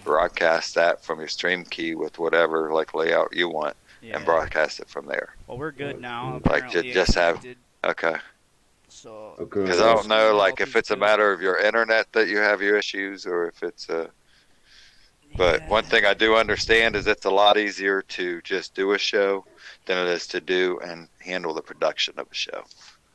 broadcast that from your stream key with whatever like layout you want, and broadcast it from there. Well, we're good now. Like just have okay. So because I don't know, like if it's a matter of your internet that you have your issues, or if it's a. But one thing I do understand is it's a lot easier to just do a show than it is to do and handle the production of a show.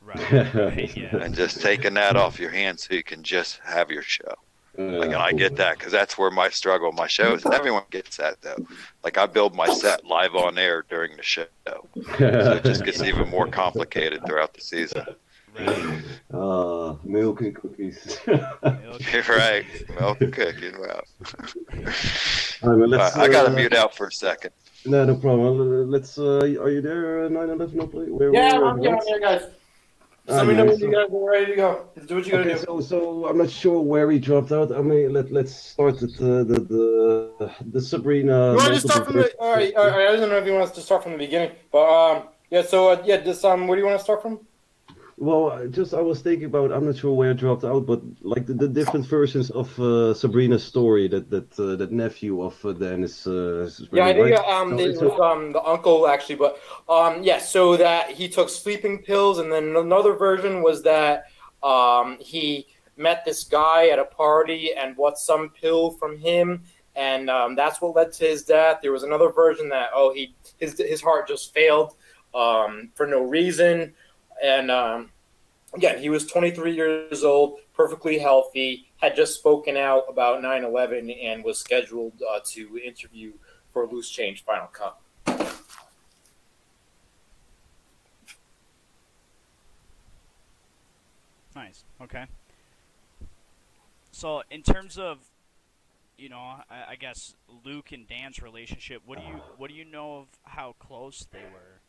Right. Yeah. And just taking that off your hands so you can just have your show. Like, and I get that because that's where my struggle, my show is. Everyone gets that though. Like I build my set live on air during the show, so it just gets even more complicated throughout the season. Right. Milk and cookies. Right, milk and cookies. Wow. Right, I gotta mute out for a second. No problem. Let's. Are you there? 9/11 update. I'm here, guys. Just let me know when you guys are ready to go. Just do what you gotta do. So I'm not sure where he dropped out. I mean, let's start at the Sabrina. You want to just start from the? All right. I don't know if you want us to start from the beginning, but yeah. So just where do you want to start from? Well, I was thinking about. I'm not sure where it dropped out, but like the different versions of Sabrina's story that nephew of Dan is. Yeah, I think it was the uncle actually, but yeah. So that he took sleeping pills, and then another version was that he met this guy at a party and bought some pill from him, and that's what led to his death. There was another version that his heart just failed for no reason. And again, he was 23 years old, perfectly healthy, had just spoken out about 9/11 and was scheduled to interview for Loose Change Final Cut. Nice. Okay. So in terms of, I guess Luke and Dan's relationship, what do you know of how close they were?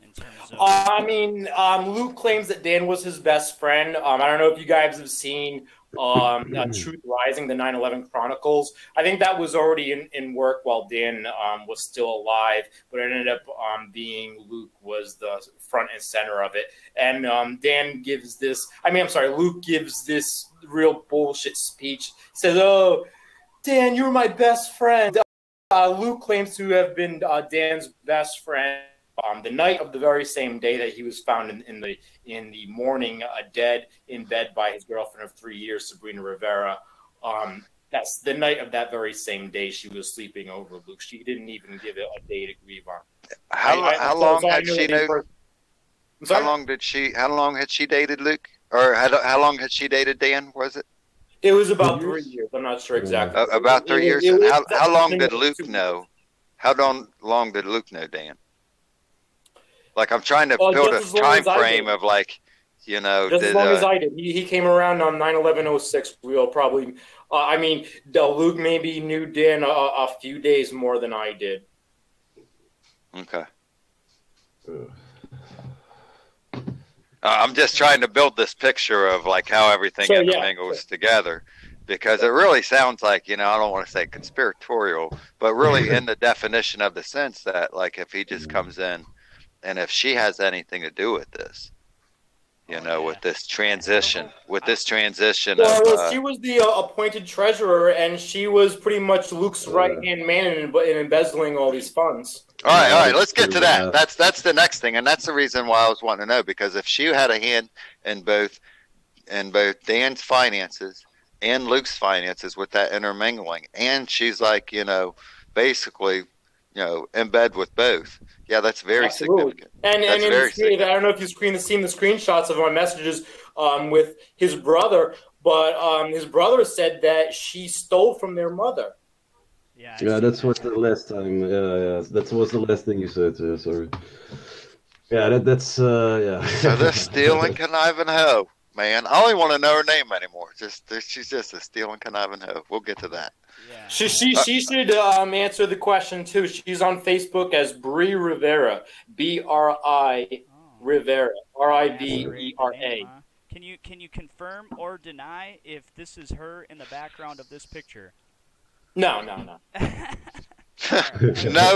In terms of... I mean, Luke claims that Dan was his best friend. I don't know if you guys have seen Truth Rising, the 9/11 Chronicles. I think that was already in work while Dan was still alive, but it ended up being Luke was the front and center of it. And Luke gives this real bullshit speech. He says, "Oh, Dan, you were my best friend." Luke claims to have been Dan's best friend. The night of the very same day that he was found in the morning, dead in bed by his girlfriend of 3 years, Sabrina Rivera. That's the night of that very same day she was sleeping over Luke. She didn't even give it a day to grieve on. How long had she dated Luke, or how long had she dated Dan? Was it? It was about 3 years. I'm not sure exactly. About 3 years. And how long did Luke know? How long did Luke know Dan? Like, I'm trying to build a time frame of, like, just as long as I did. He came around on 9/11/06. We'll probably, Luke maybe knew Dan a few days more than I did. Okay. I'm just trying to build this picture of, like, how everything intermingles together. Because it really sounds like, I don't want to say conspiratorial, but really in the definition of the sense that, like, if he just comes in, and if she has anything to do with this, with this transition, Well, she was the appointed treasurer, and she was pretty much Luke's right-hand man in embezzling all these funds. All right, let's get to that. That's the next thing, and that's the reason why I was wanting to know, because if she had a hand in both Dan's finances and Luke's finances with that intermingling, and she's like, basically, in bed with both. Yeah, that's very significant. And I don't know if you've seen the screenshots of my messages with his brother, but his brother said that she stole from their mother. Yeah, that's what the last time. Yeah, that was the last thing you said. Sorry. Yeah, that's yeah. So this stealing conniving hoe, man. I don't even want to know her name anymore. She's just a stealing conniving hoe. We'll get to that. Yeah. She should answer the question too. She's on Facebook as Bri Rivera, BRI Rivera, RIVERA. Can you confirm or deny if this is her in the background of this picture? No. No,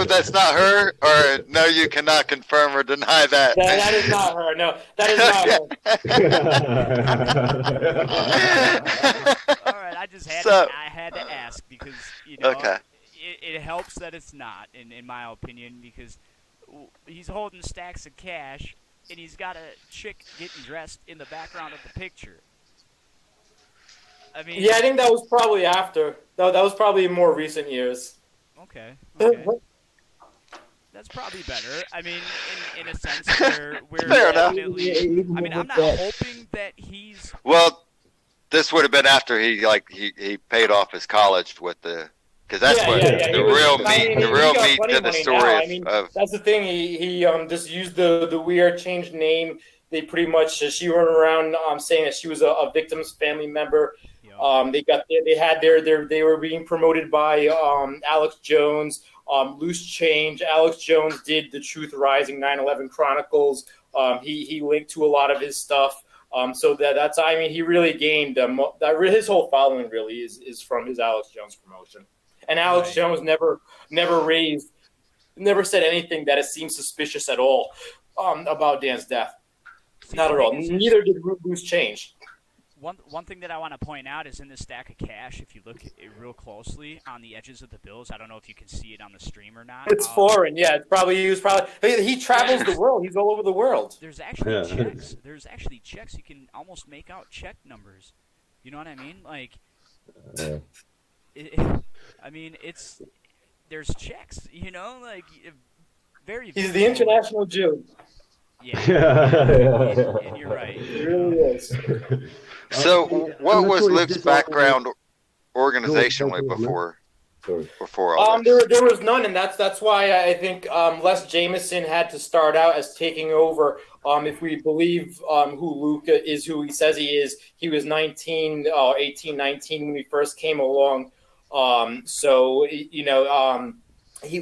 that's not her, or no, you cannot confirm or deny that. That is not her. No, that is not her. All right, I had to ask. ask because you know Okay. it helps that it's not, in my opinion, because he's holding stacks of cash and he's got a chick getting dressed in the background of the picture. I mean, Yeah, I think that was probably after. No, that was probably in more recent years. okay. That's probably better. I mean, in a sense, we're Fair enough. definitely. I mean, I'm not hoping that he's. Well, this would have been after he paid off his college with the, because that's the real meat to the story I mean, of. that's the thing. He just used the weird changed name. They pretty much she went around saying that she was a victim's family member. They were being promoted by Alex Jones. Loose Change. Alex Jones did the Truth Rising 9/11 Chronicles. He linked to a lot of his stuff. So that's I mean he really gained his whole following really is from his Alex Jones promotion. And Alex Jones never said anything that it seemed suspicious at all about Dan's death. Not at all. Neither did Loose Change. One thing that I want to point out is in this stack of cash, if you look at it real closely on the edges of the bills, I don't know if you can see it on the stream or not. It's foreign, yeah. He travels the world. He's all over the world. There's actually checks. There's actually checks. You can almost make out check numbers. You know what I mean? Like, I mean, there's checks. You know, like very. He's the international Jew. Yeah, and you're right. He really is. So, what was Luke's background organizationally before all this? There was none, and that's why I think Les Jameson had to start out as taking over. If we believe who Luke is, who he says he is, he was 18, 19 when he first came along. He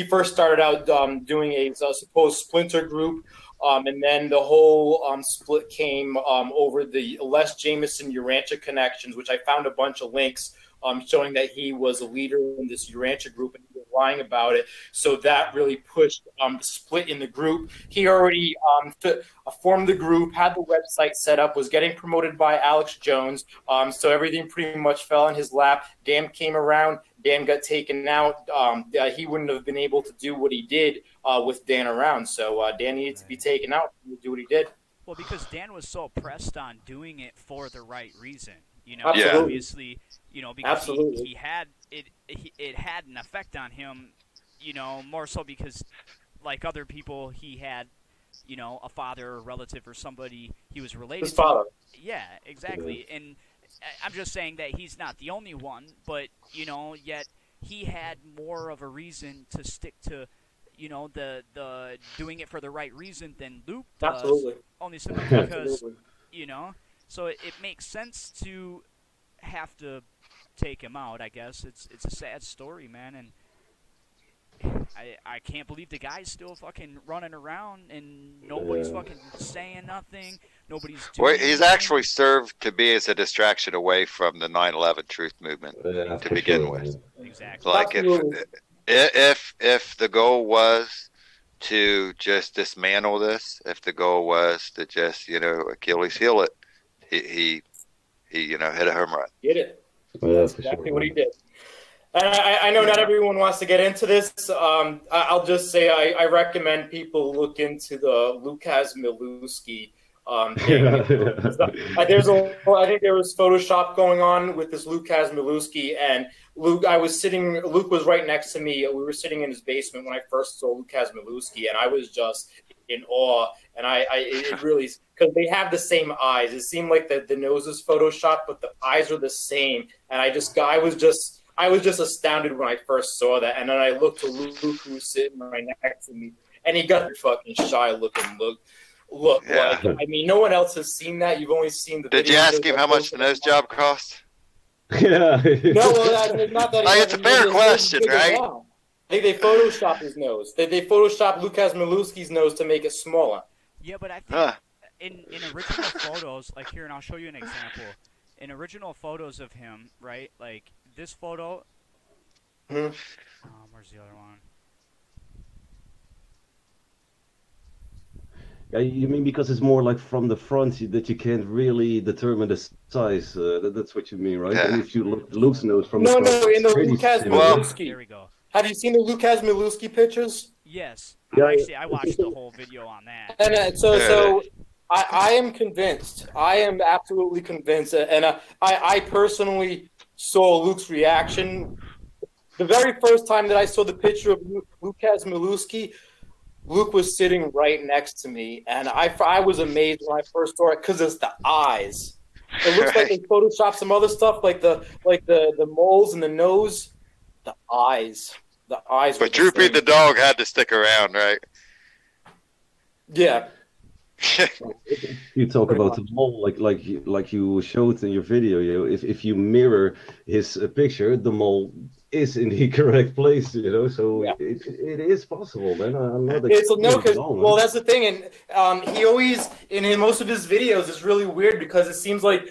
first started out doing a supposed splinter group. And then the whole split came over the Les Jameson Urantia connections, which I found a bunch of links showing that he was a leader in this Urantia group and he was lying about it. So that really pushed the split in the group. He already formed the group, had the website set up, was getting promoted by Alex Jones. So everything pretty much fell in his lap. Dan came around. Dan got taken out. He wouldn't have been able to do what he did with Dan around. So Dan needed to be taken out to do what he did. Well, because Dan was so pressed on doing it for the right reason. You know, obviously, you know, because he had it had an effect on him. You know, more so because, like other people, he had, you know, a father or relative or somebody he was related his father. to. Yeah, exactly. And I'm just saying that he's not the only one, but, you know, yet he had more of a reason to stick to, you know, the doing it for the right reason than Luke does. Absolutely. Only simply because, you know, so it makes sense to have to take him out, I guess. It's a sad story, man, and I can't believe the guy's still fucking running around and nobody's fucking saying nothing. Nobody's doing anything. He's actually served to be as a distraction away from the 9/11 truth movement to begin with. Exactly. Like if the goal was to just dismantle this, if the goal was to just, you know, Achilles heel it, he you know, hit a home run. Get it. That's exactly what he did. And I know not everyone wants to get into this. I'll just say I recommend people look into the Lukasz Milewski thing. I think there was Photoshop going on with this Lukasz Milewski, and Luke was right next to me. We were sitting in his basement when I first saw Lukasz Milewski, and I was just in awe. And it really, because they have the same eyes. It seemed like the nose is Photoshopped, but the eyes are the same. And I was just astounded when I first saw that. And then I looked to Luke, who's sitting right next to me, and he got the fucking shy looking look. Yeah. Like, I mean, no one else has seen that. You've only seen the. Did you ask him how much the nose job cost? Yeah. No, well, not that. It's a fair question, right? I think they photoshopped his nose. They photoshopped Lukasz Milewski's nose to make it smaller. Yeah, but I think in original photos, like here, and I'll show you an example. In original photos of him, right, like this photo. Mm-hmm. Where's the other one? You mean because it's more like from the front that you can't really determine the size? That's what you mean, right? Yeah. And if you look Luke's nose from No, the front, no, in the pretty Lucas similar. Milewski. There we go. Have you seen the Lucas Milewski pictures? Yes. Yeah, I watched the whole video on that. And so I am convinced. I am absolutely convinced. And I personally saw Luke's reaction. The very first time that I saw the picture of Lucas Milewski, Luke was sitting right next to me, and I was amazed when I first saw it because it's the eyes. It looks like they photoshopped some other stuff, like the moles and the nose. The eyes. But Droopy the dog had to stick around, right? Yeah. You talk about the mole, like you showed in your video. If you mirror his picture, the mole is in the correct place. So yeah. it is possible, man. I'm not. Well, that's the thing, and he always in most of his videos it's really weird because it seems like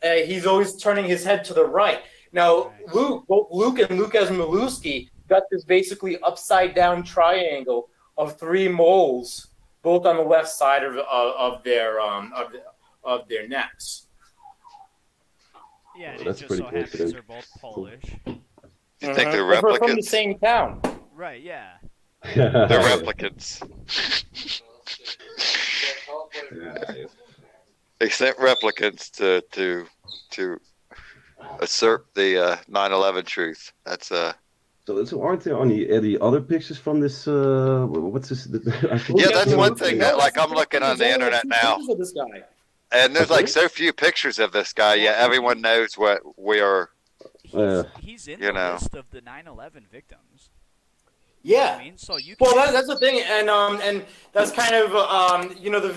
he's always turning his head to the right. Now, both Luke and Lucas Milewski got this basically upside down triangle of 3 moles, both on the left side of their necks. Yeah, and it just so happens they're both Polish. You think they're replicants? They're from the same town. Right, yeah. They're replicants. They sent replicants to assert the 9/11 truth. That's So aren't there any other pictures from this? What's this? Yeah, that's one thing that I'm looking on the internet now, and there's so few pictures of this guy. Yeah, everyone knows what we are. He's in the list of the 9/11 victims. Yeah. I mean, so you well, that's the thing, and that's kind of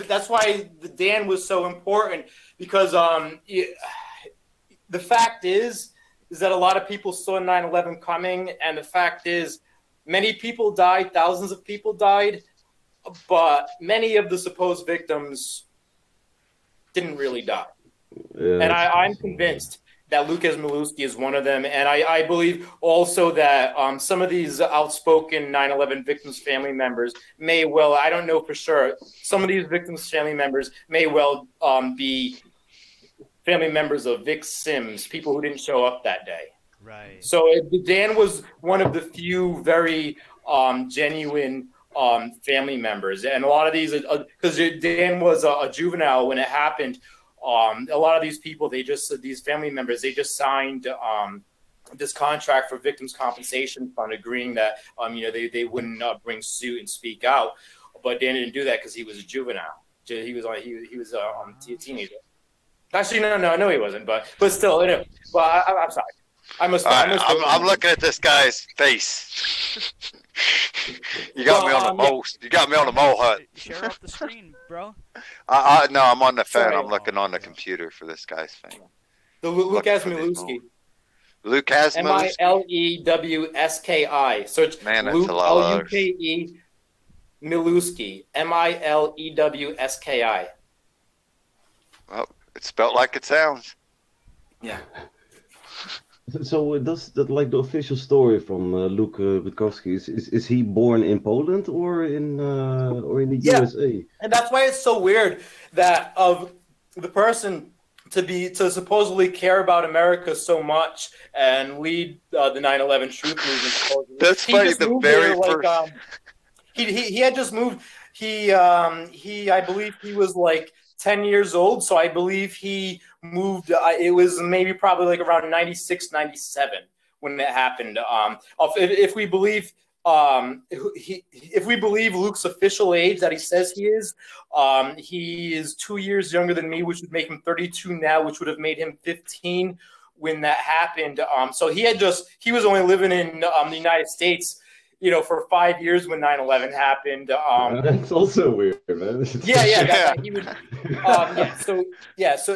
that's why the Dan was so important because the fact is that a lot of people saw 9/11 coming, and the fact is many people died, thousands of people died, but many of the supposed victims didn't really die. Yeah. And I'm convinced that Lucas Milewski is one of them, and I believe also that some of these outspoken 9/11 victims' family members may well, I don't know for sure, some of these victims' family members may well be family members of Vic Sims, people who didn't show up that day. Right. So Dan was one of the few very genuine family members, and a lot of these, because Dan was a juvenile when it happened. A lot of these people, these family members, they just signed this contract for Victims Compensation Fund, agreeing that they wouldn't bring suit and speak out. But Dan didn't do that because he was a juvenile. He was a teenager. Actually, no, he wasn't. But still, but I'm sorry. I'm looking at this guy's face. You got me on the mole. You got me on the mole hut. Share off the screen, bro. No, I'm on the phone. I'm looking on the computer for this guy's thing. The Lucas Milewski. Lucas Milewski. Milewski. Search Man, that's a lot of Luke Milewski. Milewski. Well, it's spelled like it sounds. Yeah. So does that the official story from Luke Witkowski is he born in Poland or in the USA? And that's why it's so weird that of the person to supposedly care about America so much and lead the 9/11 truth movement. That's funny. The very first. He had just moved. I believe he was 10 years old, so I believe he moved. It was maybe probably around 96, 97 when it happened. If we believe Luke's official age that he says he is 2 years younger than me, which would make him 32 now, which would have made him 15 when that happened. So he was only living in the United States, for 5 years when 9/11 happened. That's also weird, man. He would. So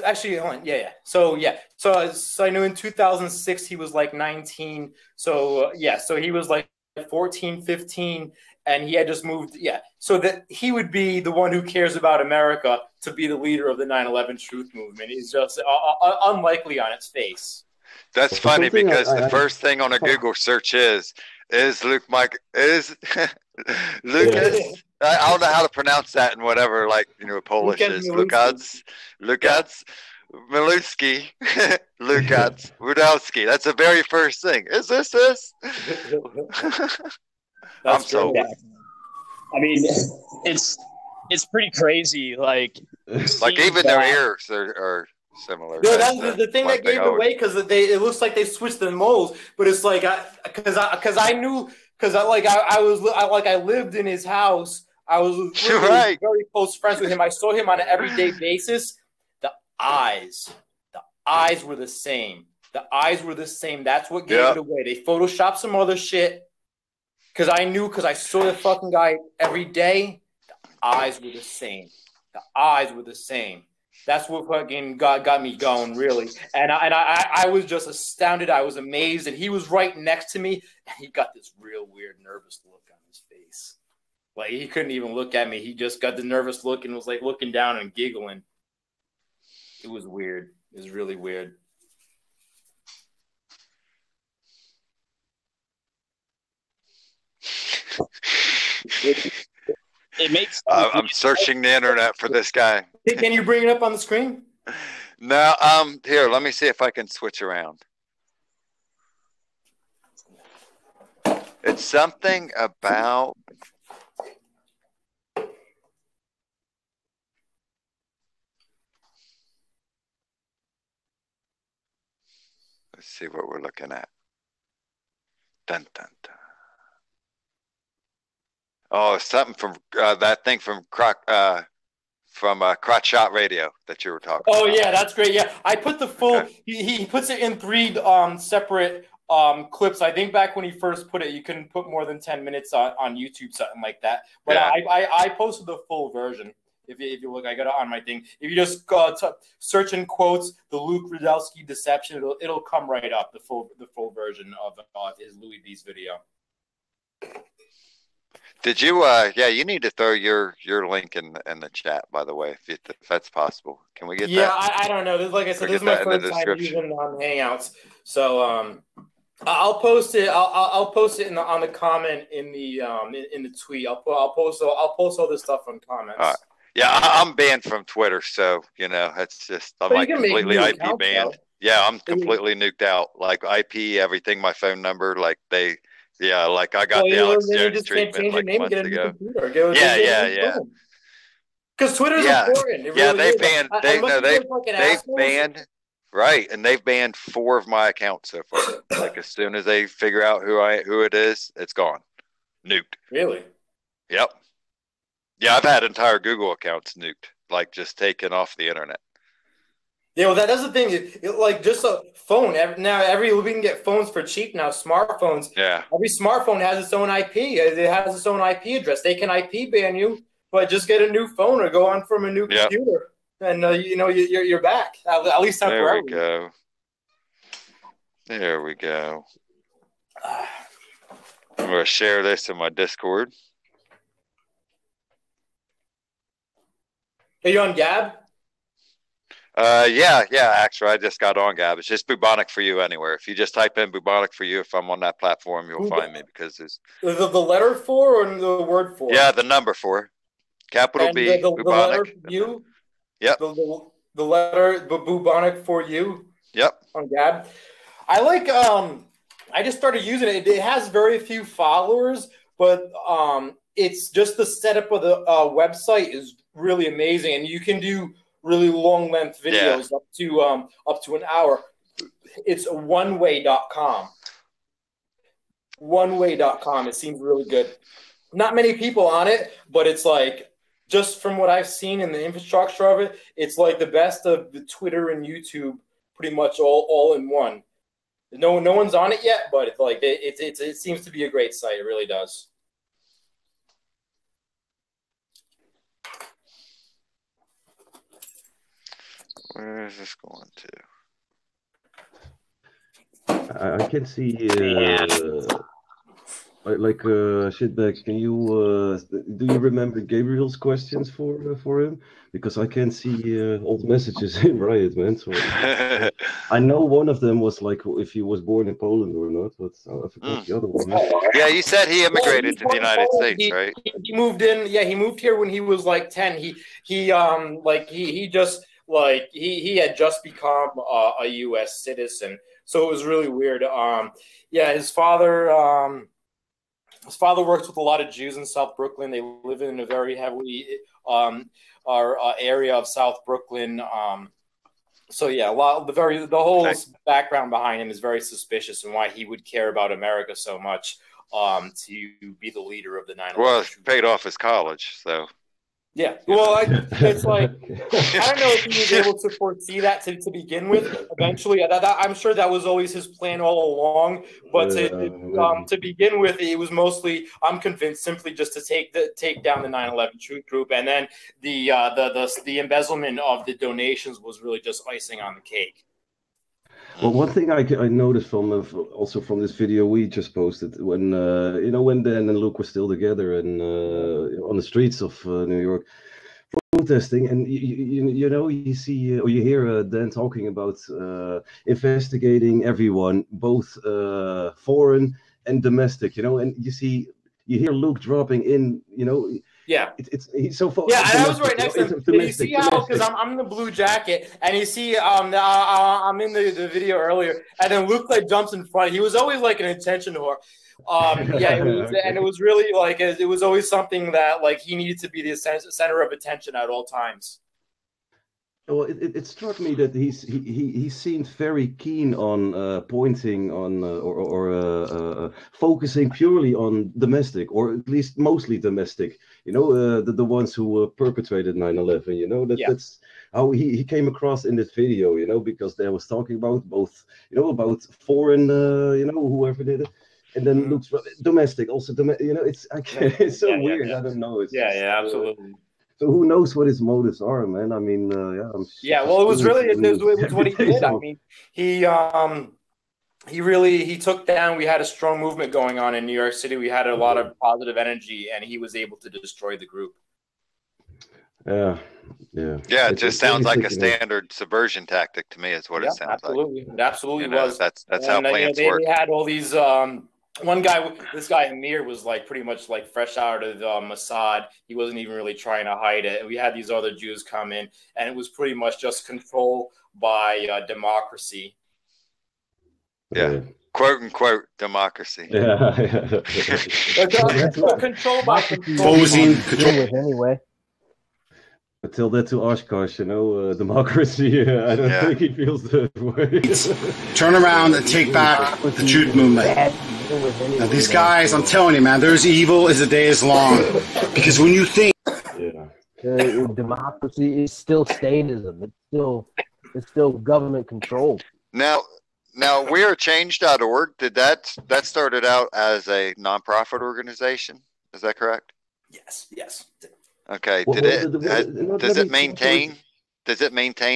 actually, hold on. So I know in 2006 he was 19. So so he was 14, 15, and he had just moved. Yeah, so that he would be the one who cares about America to be the leader of the 9/11 truth movement is just unlikely on its face. That's funny because the first thing on a Google search is is Luke Mike is Lucas. I don't know how to pronounce that in whatever, like, Polish is. Lukasz Milewski. Lukasz Rudowski. That's the very first thing. Is this? I'm so. I mean, it's pretty crazy. Like even their ears are similar. No, that's the thing that gave it away, because it looks like they switched the molds, but it's like I lived in his house. I was really very close friends with him. I saw him on an everyday basis. The eyes were the same. That's what gave it away. They photoshopped some other shit because I saw the fucking guy every day. The eyes were the same. That's what fucking got me going, really. And I was just astounded. I was amazed. And he was right next to me, and he got this real weird, nervous look on his face. Like, he couldn't even look at me. He just got the nervous look and was, like, looking down and giggling. It was weird. It was really weird. It makes. I'm searching the internet for this guy. Can you bring it up on the screen? No. Here, let me see if I can switch around. It's something about. Let's see what we're looking at. Dun dun dun. Oh, something from that thing from Crotch Shot Radio that you were talking about. Oh, yeah, that's great. Yeah, I put the full. Okay. He puts it in 3 separate clips. I think back when he first put it, you couldn't put more than 10 minutes on YouTube, something like that. But yeah. I posted the full version. If you look, I got it on my thing. If you just search in quotes the Luke Rudowski deception, it'll come right up, the full version of his Louis B's video. Did you? You need to throw your link in the chat, by the way, if that's possible. Can we get that? Yeah, I don't know. Like I said, this is my first time using on Hangouts, so I'll post it. I'll post it on the comment in the tweet. I'll post all this stuff on comments. All right. Yeah, I'm banned from Twitter, so it's just I'm like completely IP banned. Though. Yeah, I'm completely nuked out. Like IP, everything, my phone number, like they. Yeah, like I got the Alex Jones treatment like months ago. Yeah. Because Twitter's important. They've banned right, and they've banned 4 of my accounts so far. Like as soon as they figure out who it is, it's gone, nuked. Really? Yep. Yeah, I've had entire Google accounts nuked, like just taken off the internet. Yeah, well, that's the thing. Like just a phone. We can get phones for cheap now. Smartphones. Yeah. Every smartphone has its own IP. It has its own IP address. They can IP ban you, but just get a new phone or go on from a new computer, and you're back. At least temporarily. There we go. I'm gonna share this in my Discord. Are you on Gab? Yeah. Actually, I just got on Gab. It's just Bubonic for You anywhere. If you just type in Bubonic for You, if I'm on that platform, you'll find me because it's the letter 4 or the word 4. Yeah, the number 4, capital B. The Bubonic. Letter U. Yep. The letter Bubonic for You. Yep. On Gab, I like. I just started using it. It has very few followers, but it's just the setup of the website is really amazing, and you can do really long length videos up to an hour. It's oneway.com. Oneway.com. It seems really good. Not many people on it, but it's like, just from what I've seen in the infrastructure of it, it's like the best of the Twitter and YouTube, pretty much all in one. No one's on it yet, but it's like it seems to be a great site. It really does. Where is this going to? I can see. Shitbag, can you do you remember Gabriel's questions for him? Because I can't see all the messages in Riot, man. So. I know one of them was like if he was born in Poland or not, but I forgot the other one. Yeah, you said he immigrated to the United States, right? He moved in. Yeah, he moved here when he was like 10. He had just become a U.S. citizen, so it was really weird. Yeah, his father works with a lot of Jews in South Brooklyn. They live in a very heavily area of South Brooklyn. So yeah, the whole background behind him is very suspicious, and why he would care about America so much to be the leader of the 9/11. Well, it paid off his college, so. Yeah, well, it's like I don't know if he was able to foresee that to begin with. Eventually, I'm sure that was always his plan all along. But to begin with, it was mostly, I'm convinced, simply just to take down the 9/11 Truth Group, and then the embezzlement of the donations was really just icing on the cake. Well, one thing I noticed also from this video we just posted, when when Dan and Luke were still together and on the streets of New York protesting, and you see or you hear Dan talking about investigating everyone, both foreign and domestic, and you hear Luke dropping in, Yeah, he's so far. Yeah, and I was right next to him. And you see how, because I'm in the blue jacket, and you see I'm in the video earlier, and then Luke jumps in front. He was always like an attention whore. And it was really like it was always something that he needed to be the center of attention at all times. Well, it struck me that he seemed very keen on pointing on or focusing purely on domestic, or at least mostly domestic. The ones who perpetrated 9/11. That's how he came across in this video. Because they was talking about both, about foreign, whoever did it, and then looks domestic also. It's so weird. I don't know. It's absolutely. So who knows what his motives are, man? I mean, well, it was what he did. I mean, he took down. We had a strong movement going on in New York City. We had a lot of positive energy, and he was able to destroy the group. Yeah. It just sounds like a standard subversion tactic to me. Is what it sounds like. It absolutely was. That's how plans work. They had all these. This guy Amir was pretty much fresh out of Mossad. He wasn't even really trying to hide it. We had these other Jews come in, and it was pretty much just control by democracy. Yeah, quote unquote democracy. Yeah. Control by control. Anyway. Tell that to Oshkosh, democracy. I don't think he feels that way. Turn around and take back the truth movement. Now, these guys, I'm telling you, man, they're as evil as the day is long. Because when you think, democracy is still statism. It's still government control. Now wearechange.org, did that started out as a nonprofit organization? Is that correct? Yes. Okay. Does it maintain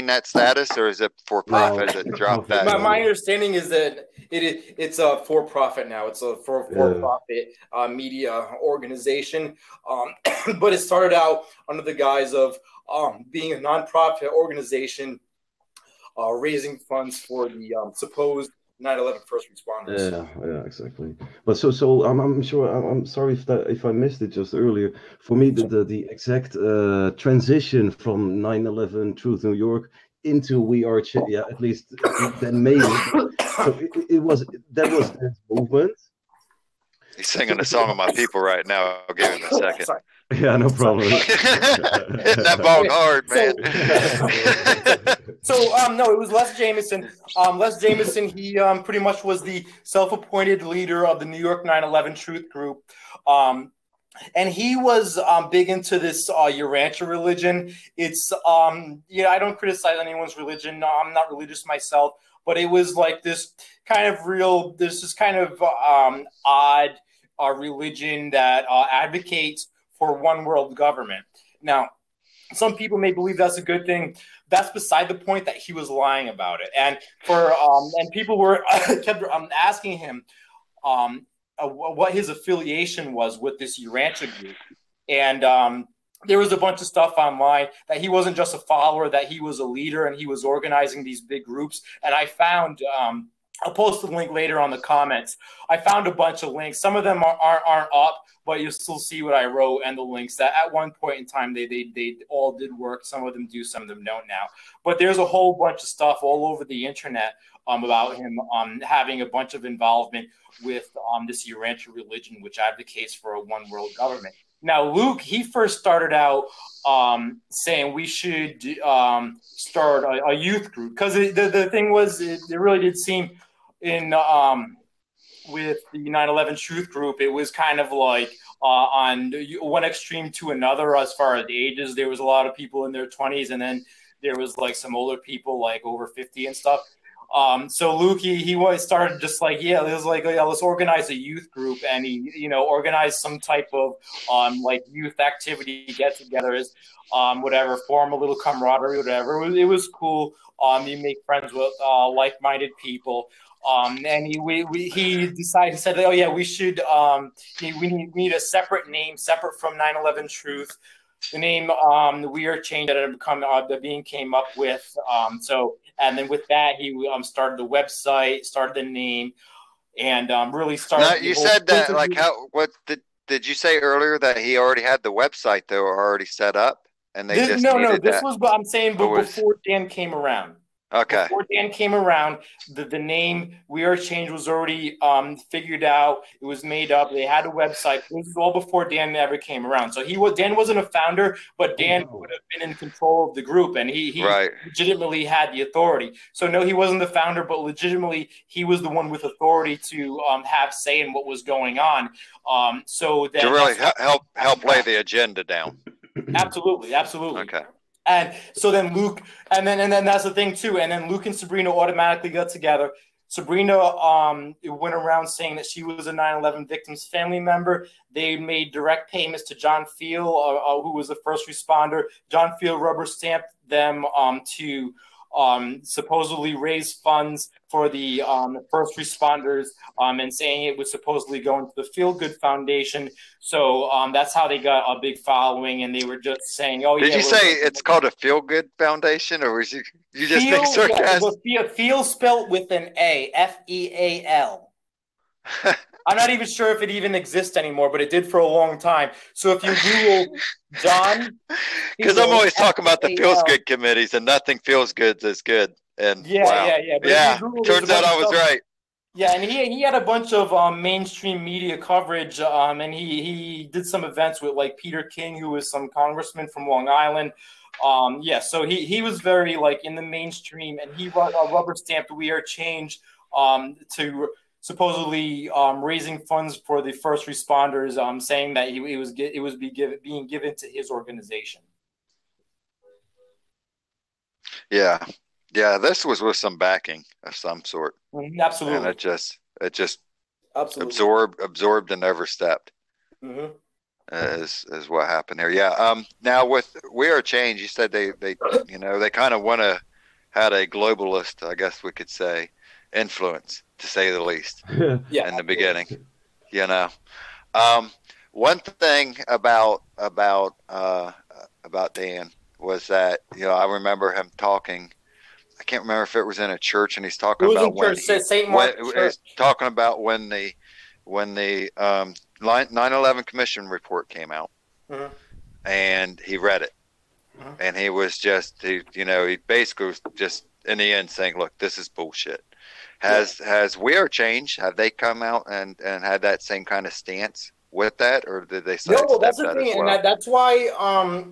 that status, or is it for profit that dropped that? My understanding is that it's a for profit now. It's a for profit media organization, but it started out under the guise of being a nonprofit organization, raising funds for the supposed 9/11 first responders. Yeah, exactly. But so I'm sure. I'm sorry if I missed it just earlier. For me, the exact transition from 9/11 Truth New York into We Are at least then maybe. So it was this movement. He's singing a song of my people right now. I'll give him a second. Sorry. Yeah, no problem. Hit that ball hard, man. No, it was Les Jameson. Les Jameson, he pretty much was the self-appointed leader of the New York 9/11 Truth Group. And he was big into this Urantia religion. It's, I don't criticize anyone's religion. No, I'm not religious myself. But it was this kind of odd religion that advocates for one world government. Now, some people may believe that's a good thing. That's beside the point. That he was lying about it, and people were kept asking him what his affiliation was with this Urantia group, and there was a bunch of stuff online that he wasn't just a follower, that he was a leader and he was organizing these big groups. And I found, I'll post the link later on the comments. I found a bunch of links. Some of them aren't up, but you'll still see what I wrote and the links that at one point in time, they all did work. Some of them do, some of them don't now. But there's a whole bunch of stuff all over the internet about him having a bunch of involvement with this Urantia religion, which advocates for a one world government. Now, Luke, he first started out saying we should start a youth group, because the thing was, it really did seem in with the 9/11 Truth Group, it was kind of like on one extreme to another as far as ages. There was a lot of people in their 20s, and then there was like some older people like over 50 and stuff. So Luke, he started just like, it was like, let's organize a youth group, and he, organized some type of like youth activity get-togethers, whatever, form a little camaraderie, whatever. It was cool. You make friends with like-minded people. And he decided, he said, we should, we need a separate name, separate from 9/11 Truth. The name We Are Change that Being came up with. And then with that, he started the website, started the name, and really started. Now, you said that, like, what did you say earlier that he already had the website though already set up, and they this was what I'm saying, but before Dan came around. Okay. Before Dan came around, the name We Are Change was already figured out. It was made up. They had a website. This was all before Dan ever came around. So Dan wasn't a founder, but Dan would have been in control of the group, and he legitimately had the authority. So no, he wasn't the founder, but legitimately he was the one with authority to have say in what was going on. So that to really help lay the agenda down. Absolutely. Okay. And so then Luke, and then that's the thing too. And then Luke and Sabrina automatically got together. Sabrina went around saying that she was a 9/11 victim's family member. They made direct payments to John Field, who was the first responder. John Field rubber stamped them to supposedly raise funds for the first responders, and saying it was supposedly going to the Feel Good Foundation. So that's how they got a big following, and they were just saying, Did you say it's called a Feel Good Foundation, or was you just being sarcastic? Feel spelled with an A, F-E-A-L. I'm not even sure if it even exists anymore, but it did for a long time. So if you Google John, because I'm always talking about the Feels Good committees, and nothing feels good is good. And yeah. Turns out I was right. Yeah, and he had a bunch of mainstream media coverage, and he did some events with like Peter King, who was some congressman from Long Island. So he was very like in the mainstream, and he rubber stamped We Are Change to supposedly raising funds for the first responders, saying that it was being given to his organization. Yeah, this was with some backing of some sort. Absolutely, and it just absolutely absorbed and overstepped. Mm-hmm. Is what happened here. Yeah. Now with We Are Change, you said they kind of had a globalist, I guess we could say, influence, to say the least. In the beginning, one thing about Dan was that I remember him talking. I can't remember if it was in a church, and he's talking about when he's talking about when the 9/11 Commission report came out, and he read it, and he was just he basically was just in the end saying, "Look, this is bullshit." Has We Are Change, have they come out and had that same kind of stance with that, or did they say no? That's the thing, and that's why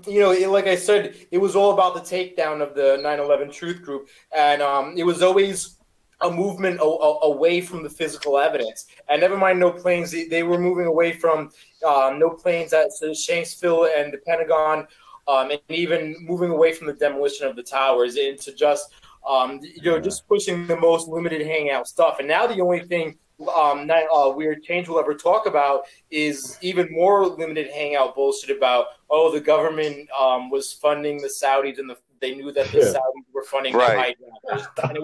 like I said, it was all about the takedown of the 9/11 Truth Group, and it was always a movement away from the physical evidence. And never mind no planes, they were moving away from no planes at Shanksville and the Pentagon, and even moving away from the demolition of the towers into just just pushing the most limited hangout stuff. And now the only thing We Are Change will ever talk about is even more limited hangout bullshit about the government was funding the Saudis, and they knew that the Saudis were funding the hijackers. And it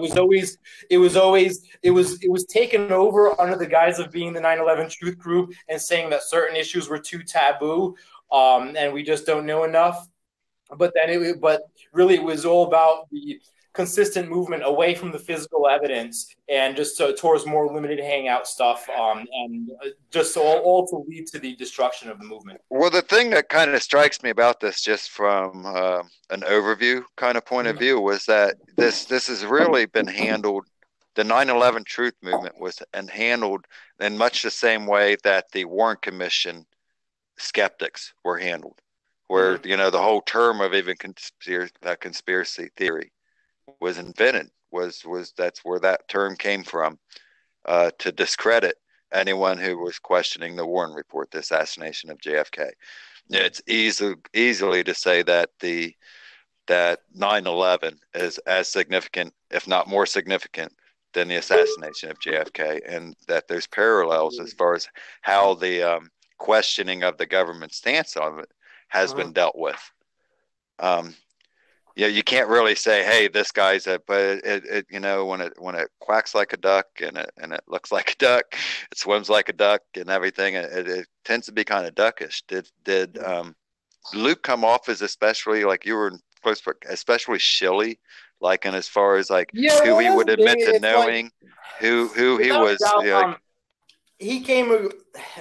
was taken over under the guise of being the 9/11 Truth Group and saying that certain issues were too taboo. and we just don't know enough. But really, it was all about the consistent movement away from the physical evidence and just towards more limited hangout stuff, and just all to lead to the destruction of the movement. Well, the thing that kind of strikes me about this, just from an overview kind of point of view, was that this has really been handled. The 9/11 Truth Movement was handled in much the same way that the Warren Commission skeptics were handled, where the whole term of even conspiracy theory was invented. Was that's where that term came from, to discredit anyone who was questioning the Warren Report, the assassination of JFK. It's easily to say that that 9/11 is as significant, if not more significant, than the assassination of JFK, and that there's parallels as far as how the questioning of the government stance on it has been dealt with. You can't really say, hey, this guy's but it when it quacks like a duck and it looks like a duck, it swims like a duck and everything, it tends to be kind of duckish. Did Luke come off as, especially like you were in close, especially shilly, like, and as far as like who he would admit to knowing, who he was? He came.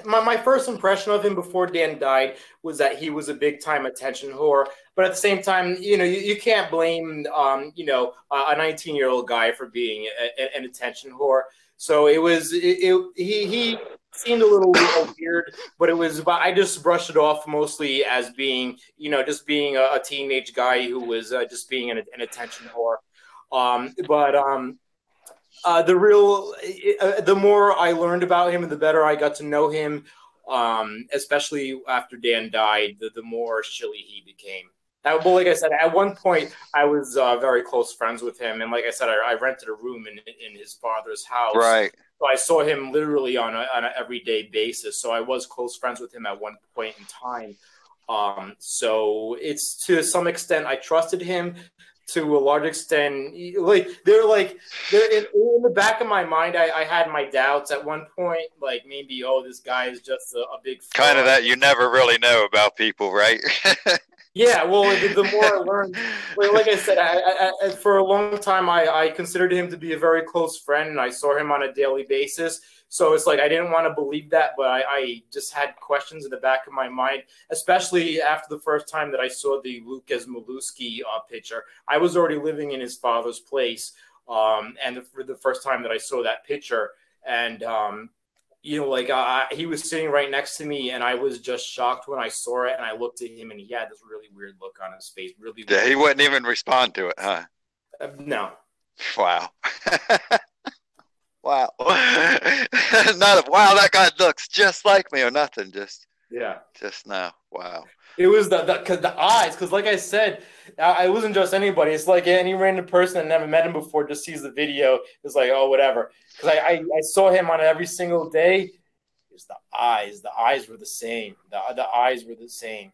My first impression of him before Dan died was that he was a big time attention whore. But at the same time, you can't blame a 19-year-old guy for being an attention whore. So he seemed a little weird, but I just brushed it off mostly as being just being a teenage guy who was just being an attention whore. The more I learned about him, the better I got to know him, especially after Dan died, the more shilly he became. Well, like I said, at one point I was very close friends with him, and like I said, I rented a room in his father's house. Right. So I saw him literally on an everyday basis. So I was close friends with him at one point in time. So it's, to some extent, I trusted him. To a large extent, they're in the back of my mind, I had my doubts at one point, like maybe, this guy is just a big fraud. Kind of that you never really know about people, right? Yeah, well, the more I learned, like I said, I for a long time, I considered him to be a very close friend, and I saw him on a daily basis. So it's like I didn't want to believe that, but I just had questions in the back of my mind, especially after the first time that I saw the Lucas Maluski picture. I was already living in his father's place, and for the first time that I saw that picture, and he was sitting right next to me, and I was just shocked when I saw it, and I looked at him, and he had this really weird look on his face. Really weird. He wouldn't even respond to it, huh? No. Wow. Wow. Not wow, that guy looks just like me or nothing. Just now. Wow. It was the eyes, because like I said, I wasn't just anybody. It's like any random person that never met him before just sees the video. It's like, oh, whatever. Because I saw him on every single day. It's the eyes. The eyes were the same. The eyes were the same.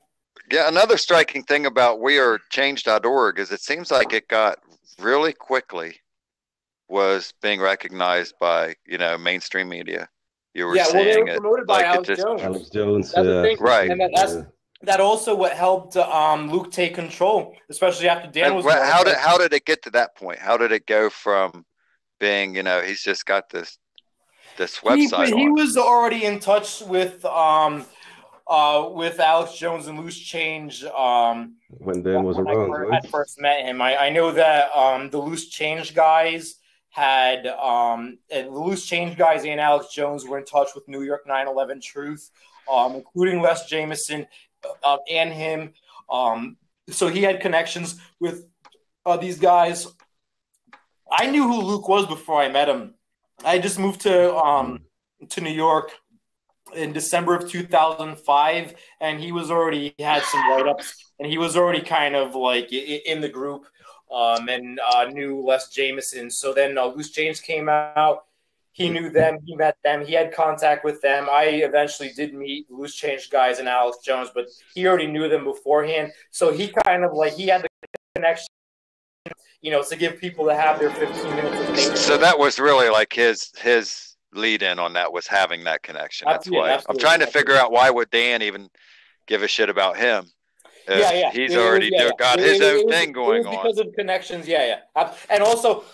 Yeah, another striking thing about wearechange.org is it seems like it got really quickly was being recognized by mainstream media. You were saying they were promoted by Alex Jones. Alex Jones, right? And that also what helped Luke take control, especially after Dan was. How did it get to that point? How did it go from being he's just got this website? He was already in touch with Alex Jones and Loose Change. When Dan was around, right? I first met him. I know that the Loose Change guys had the Loose Change guys and Alex Jones were in touch with New York 9/11 Truth, including Les Jameson and him. So he had connections with these guys. I knew who Luke was before I met him. I just moved to New York in December of 2005, and he had some write-ups, and he was already kind of like in the group, and knew Les Jameson. So then Loose Change came out. He knew them. He met them. He had contact with them. I eventually did meet Loose Change guys and Alex Jones, but he already knew them beforehand. So he kind of he had the connection, to give people to have their 15 minutes. So that was really like his lead in on that, was having that connection. That's why I'm trying to figure out why would Dan even give a shit about him. Yeah. He's already got his own thing going on. Because of connections, yeah. And also,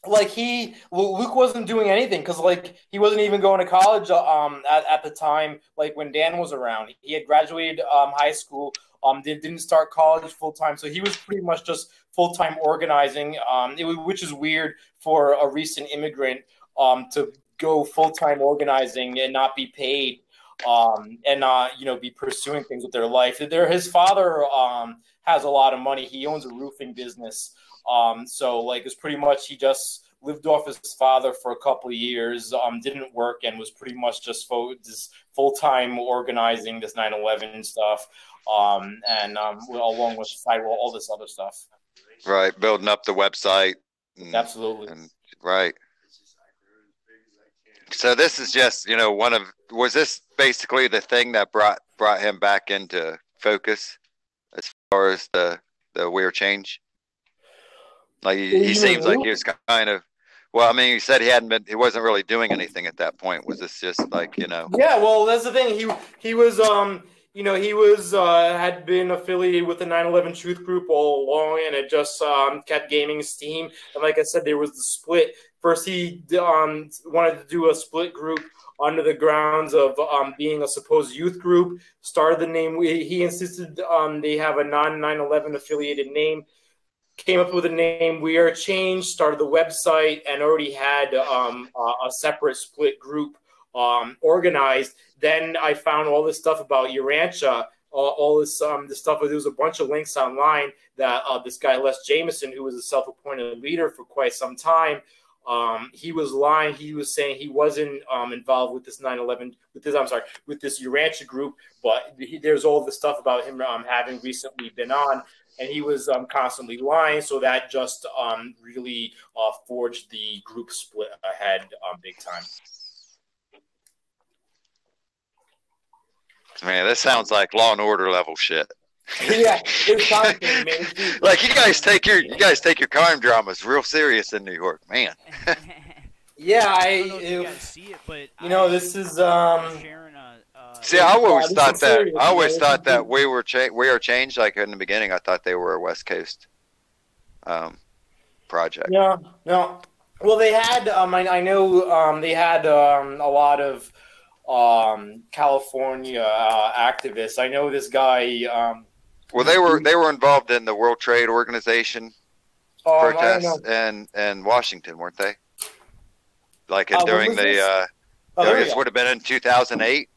like Luke wasn't doing anything because like he wasn't even going to college at the time, like when Dan was around. He had graduated high school, didn't start college full time, so he was pretty much just full time organizing, which is weird for a recent immigrant to go full time organizing and not be paid, and not be pursuing things with their life. His father has a lot of money. He owns a roofing business. So like it's pretty much he just lived off his father for a couple of years, didn't work, and was pretty much just full-time organizing this 9/11 stuff, and along with sidewall, all this other stuff. Right, building up the website. Absolutely. Right. So this is just, was this basically the thing that brought him back into focus as far as the weird change? Like he seems like he was kind of, well, I mean, you said he wasn't really doing anything at that point. Was this just like, Yeah, well, that's the thing. He was, had been affiliated with the 9/11 Truth Group all along, and it just kept gaining steam. And like I said, there was the split. First, he wanted to do a split group under the grounds of being a supposed youth group. Started the name. He insisted they have a non-9/11 affiliated name. Came up with a name, We Are Change, started the website, and already had a separate split group organized. Then I found all this stuff about Urantia, all this stuff. There was a bunch of links online that this guy Les Jameson, who was a self-appointed leader for quite some time, he was lying. He was saying he wasn't involved with this 9/11, with this Urantia group, but there's all this stuff about him having recently been on. And he was constantly lying, so that just really forged the group split ahead big time. Man, this sounds like Law and Order level shit. Yeah, it's complicated, man. Like you guys take your crime dramas real serious in New York, man. Yeah, I don't know if you guys see it, but this is See, I always thought that We Are Changed. Like in the beginning, I thought they were a West Coast project. Yeah, no. Well, they had. I know they had a lot of California activists. I know this guy. Well, they were involved in the World Trade Organization protests and Washington, weren't they? Like during the. This would have been in 2008,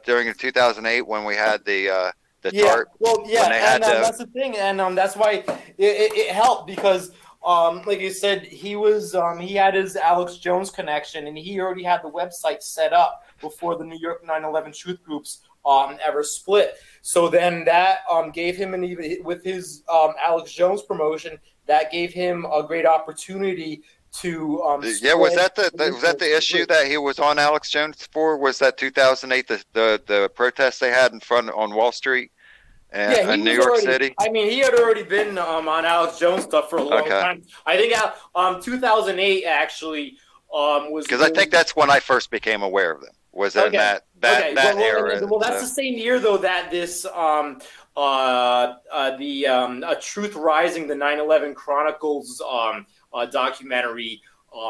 during 2008 when we had the TARP. Well, yeah, and that's the thing, and that's why it helped because, like you said, he had his Alex Jones connection, and he already had the website set up before the New York 9/11 Truth Groups ever split. So then that gave him with his Alex Jones promotion, that gave him a great opportunity to was that the issue that he was on Alex Jones for? Was that 2008 the protest they had in front on Wall Street in New York City? I mean, he had already been on Alex Jones stuff for a long time. I think 2008 actually was because I think that's when I first became aware of them. Was in that era. Well, that's the same year though that this Truth Rising, the 9/11 Chronicles documentary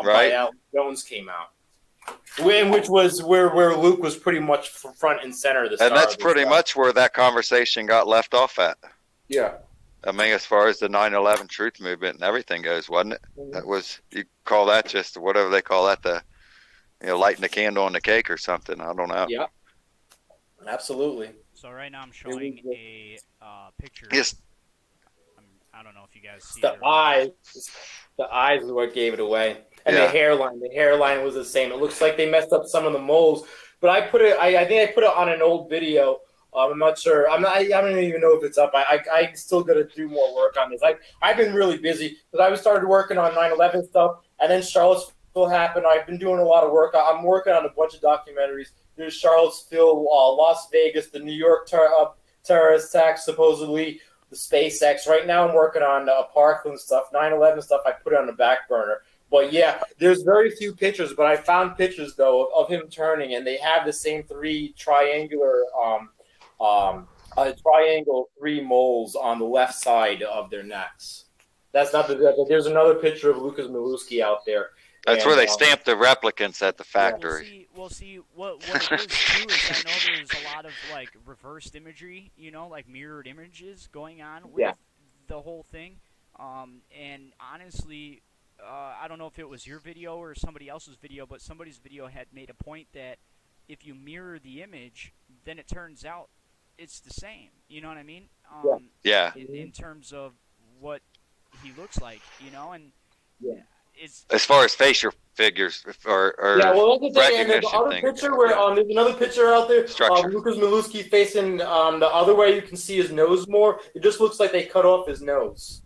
by Alex Jones came out, which was where Luke was pretty much front and center of the and that's pretty much where that conversation got left off at. Yeah, I mean, as far as the 9/11 truth movement and everything goes, wasn't it? That was, you call that just whatever they call that, the lighting the candle on the cake or something. I don't know. Yeah, absolutely. So right now I'm showing a picture. Yes. I don't know if you guys see the eyes. The eyes is what gave it away, and the hairline. The hairline was the same. It looks like they messed up some of the moles, but I put it. I think I put it on an old video. I'm not sure. I don't even know if it's up. I still got to do more work on this. I've been really busy because I started working on 9/11 stuff, and then Charlottesville happened. I've been doing a lot of work. I'm working on a bunch of documentaries. There's Charlottesville, Las Vegas, the New York terrorist attacks, supposedly. The SpaceX. Right now I'm working on Parkland stuff, 9/11 stuff. I put it on the back burner. But yeah, there's very few pictures, but I found pictures though of him turning, and they have the same three triangular three moles on the left side of their necks. That's not there's another picture of Lucas Milewski out there. That's where they stamp the replicants at the factory. We'll see what it is too is I know there's a lot of like reversed imagery, like mirrored images going on with the whole thing. And honestly, I don't know if it was your video or somebody else's video, but somebody's video had made a point that if you mirror the image, then it turns out it's the same. You know what I mean? In terms of what he looks like, and it's as far as facial figures or well, that's the thing. And there's recognition other thing. picture where there's another picture out there. Lucas Milewski facing the other way. You can see his nose more. It just looks like they cut off his nose.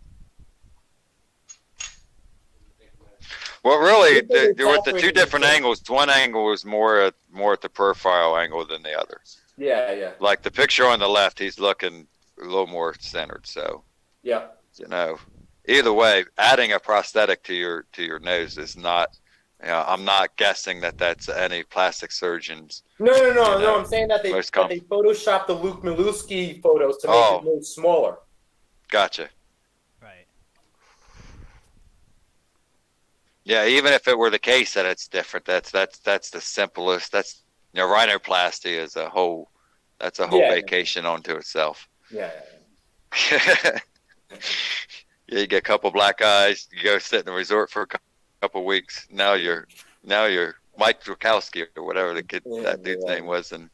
Well, really, there were the two different angles. One angle was more at the profile angle than the other. Yeah. Like the picture on the left, he's looking a little more centered. So yeah, either way, adding a prosthetic to your nose is not. I'm not guessing that that's any plastic surgeons. No. I'm saying that they photoshopped the Luke Milewski photos to make his nose smaller. Gotcha. Right. Yeah, even if it were the case that it's different, that's the simplest. That's rhinoplasty is a whole. That's a whole vacation onto itself. Yeah. Yeah, you get a couple black eyes. You go sit in a resort for a couple weeks. Now you're Mike Wachowski or whatever that dude's name was in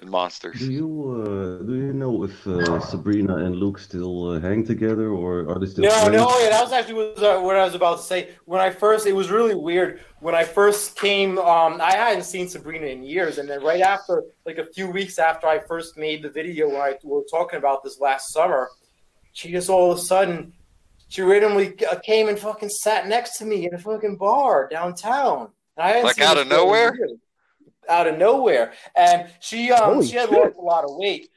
Monsters. Do you know if Sabrina and Luke still hang together, or are they still? No. Yeah, that was actually what I was about to say. It was really weird. When I first came, I hadn't seen Sabrina in years, and then right after, like a few weeks after I first made the video, when we were talking about this last summer, she just all of a sudden. She randomly came and fucking sat next to me in a fucking bar downtown. And I hadn't seen out of nowhere? Out of nowhere. And she had lost a lot of weight.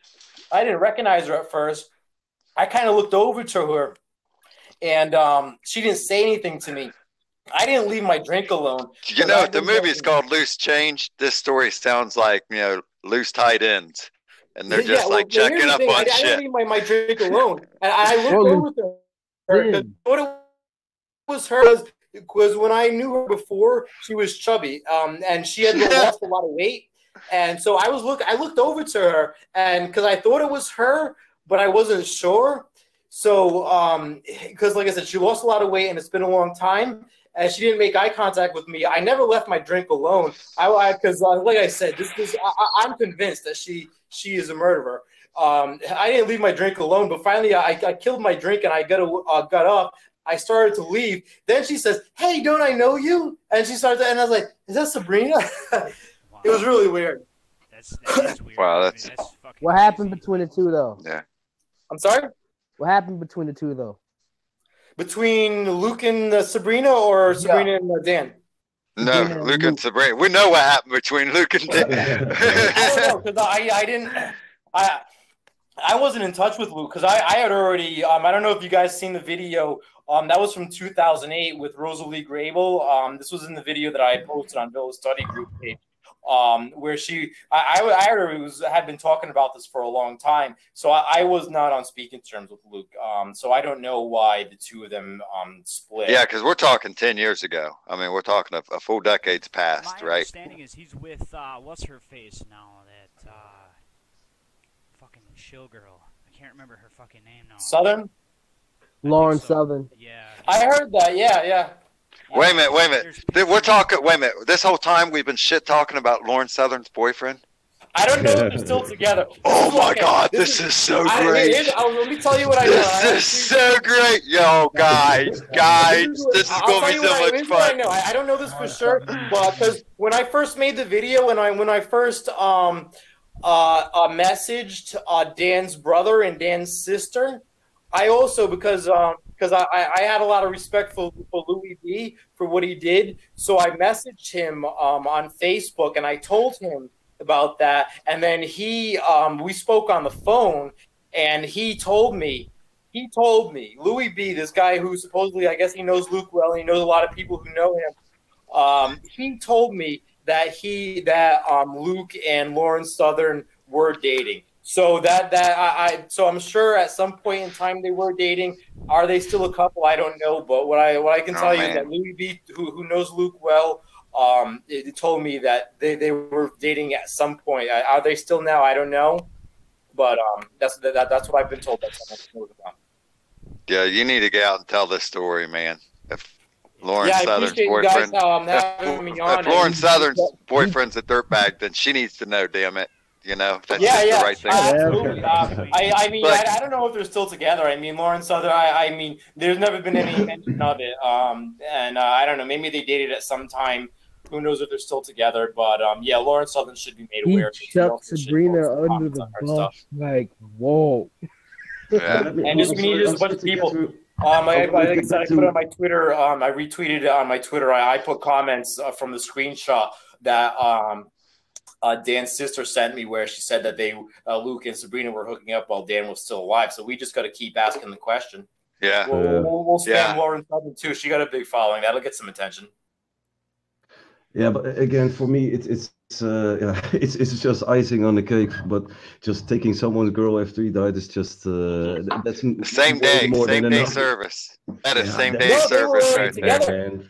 I didn't recognize her at first. I kind of looked over to her, and she didn't say anything to me. I didn't leave my drink alone. The movie is called Loose Change. This story sounds like, loose tight ends. And they're just checking up on shit. I didn't leave my drink alone. And I looked over to her. What it was her was when I knew her before, she was chubby, and she had lost a lot of weight, and so I looked over to her, and because I thought it was her, but I wasn't sure. So because like I said, she lost a lot of weight, and it's been a long time, and she didn't make eye contact with me. I never left my drink alone. Because like I said, I'm convinced that she is a murderer. I didn't leave my drink alone, but finally I killed my drink and I got up. I started to leave. Then she says, "Hey, don't I know you?" And she started, and I was like, "Is that Sabrina?" It was really weird. That is weird. Wow, that's What crazy. happened between the two, though? Yeah. I'm sorry? What happened between the two, though? Between Luke and Sabrina, or Sabrina and Dan? No, Luke and Sabrina. We know what happened between Luke and Dan. I don't know, because I didn't. I wasn't in touch with Luke because I had already. I don't know if you guys seen the video. That was from 2008 with Rosalie Grable. This was in the video that I posted on Villa's Study Group page. Where I had been talking about this for a long time, so I was not on speaking terms with Luke. So I don't know why the two of them split. Yeah, because we're talking 10 years ago. I mean, we're talking a full decade's past, My right? understanding is he's with what's her face now? That fucking shill girl. I can't remember her fucking name now. Southern. Lauren Southern. Yeah. I heard that. Yeah. Wait a minute. We're talking. Wait a minute. This whole time we've been shit talking about Lauren Southern's boyfriend. I don't know if they're still together. Oh my God, this is so great. Let me tell you what I know. This is so great. Yo, guys, this is going to be so much fun. I don't know this for sure, but because when I first made the video, when I first messaged Dan's brother and Dan's sister, I also, because I had a lot of respect for Louis D for what he did, so I messaged him on Facebook and I told him about that, and then we spoke on the phone, and he told me he told me, Louis B, this guy who supposedly, I guess he knows Luke well, and he knows a lot of people who know him. He told me that Luke and Lauren Southern were dating. So so I'm sure at some point in time they were dating. Are they still a couple? I don't know. But what I can tell you is that Louis B, who knows Luke well, it told me that they were dating at some point. Are they still now? I don't know. But that's what I've been told. Yeah, you need to get out and tell this story, man. If Lauren Southern's boyfriend, if Lauren Southern's boyfriend's a dirtbag, then she needs to know. Damn it, you know that's just the right thing. Absolutely. I mean, I don't know if they're still together. I mean, Lauren Southern. I mean, there's never been any mention of it. And I don't know. Maybe they dated at some time. Who knows if they're still together? But yeah, Lauren Southern should be made aware. He chucked Sabrina under the bus. Like, whoa. Yeah. And just a bunch of people. Like I said, I put it on my Twitter. I retweeted it on my Twitter. I put comments from the screenshot that Dan's sister sent me, where she said that Luke and Sabrina were hooking up while Dan was still alive. So we just got to keep asking the question. Yeah, we'll spam Lauren Southern too. She got a big following. That'll get some attention. Yeah, but again, for me, it's just icing on the cake. But just taking someone's girl after he died is just that's same day service. That is same day service right there.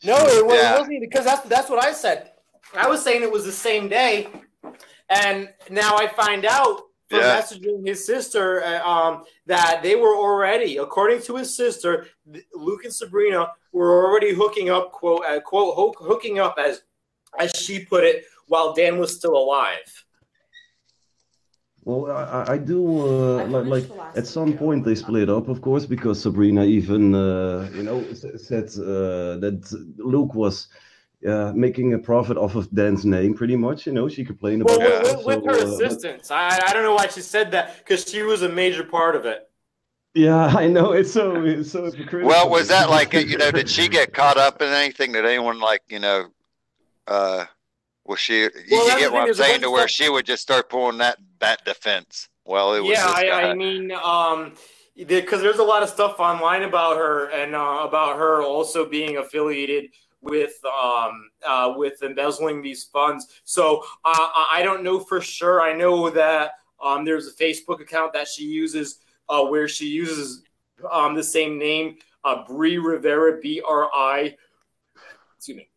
No, it wasn't, because that's what I said. I was saying it was the same day, and now I find out from messaging his sister that they were already, according to his sister, Luke and Sabrina were already hooking up, quote hooking up as she put it, while Dan was still alive. Well, I do like at some point they split up, of course, because Sabrina even said that Luke was making a profit off of Dan's name, pretty much. You know, she complained about with her assistance. I don't know why she said that, because she was a major part of it. Yeah, I know. It's so hypocritical. Well, was that like, did she get caught up in anything? Did anyone was she? You get what I'm saying, to where she would just start pulling that defense? Well, it was. Yeah, I mean, because there's a lot of stuff online about her, and about her also being affiliated with embezzling these funds. So I don't know for sure. I know that there's a Facebook account that she uses where she uses the same name, Bri Rivera, B-R-I, excuse me,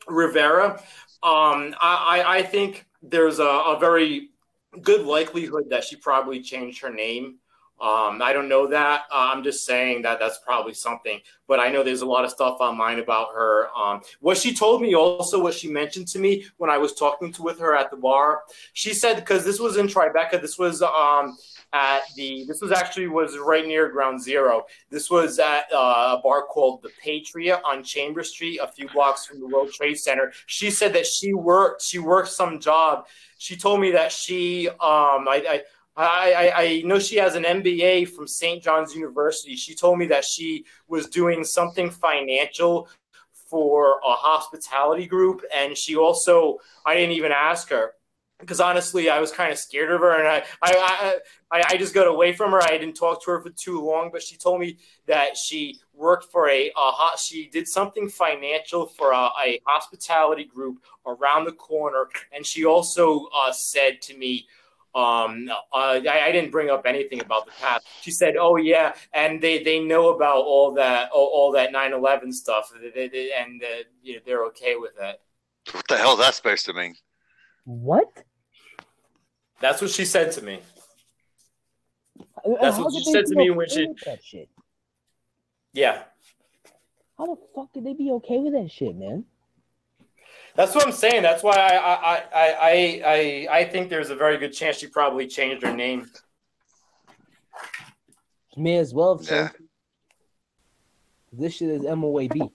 Rivera. I think there's a very good likelihood that she probably changed her name. I don't know that. I'm just saying that that's probably something. But I know there's a lot of stuff online about her. What she told me also, what she mentioned to me when I was talking with her at the bar, she said, because this was in Tribeca, this was was right near Ground Zero. This was at a bar called the Patriot on Chambers Street, a few blocks from the World Trade Center. She said that she worked some job. She told me that she I know she has an MBA from St. John's University. She told me that she was doing something financial for a hospitality group, and she also, I didn't even ask her, because honestly, I was kind of scared of her, and I just got away from her. I didn't talk to her for too long, but she told me that she worked for she did something financial for a hospitality group around the corner, and she also said to me, I didn't bring up anything about the past. She said, "Oh yeah, and they know about all that 9/11 stuff, and they're okay with it." What the hell is that supposed to mean? What? That's what she said to me. That's what she said to me when she. That shit? Yeah. How the fuck could they be okay with that shit, man? That's what I'm saying. That's why I think there's a very good chance she probably changed her name. She may as well have changed. This shit is MOAB.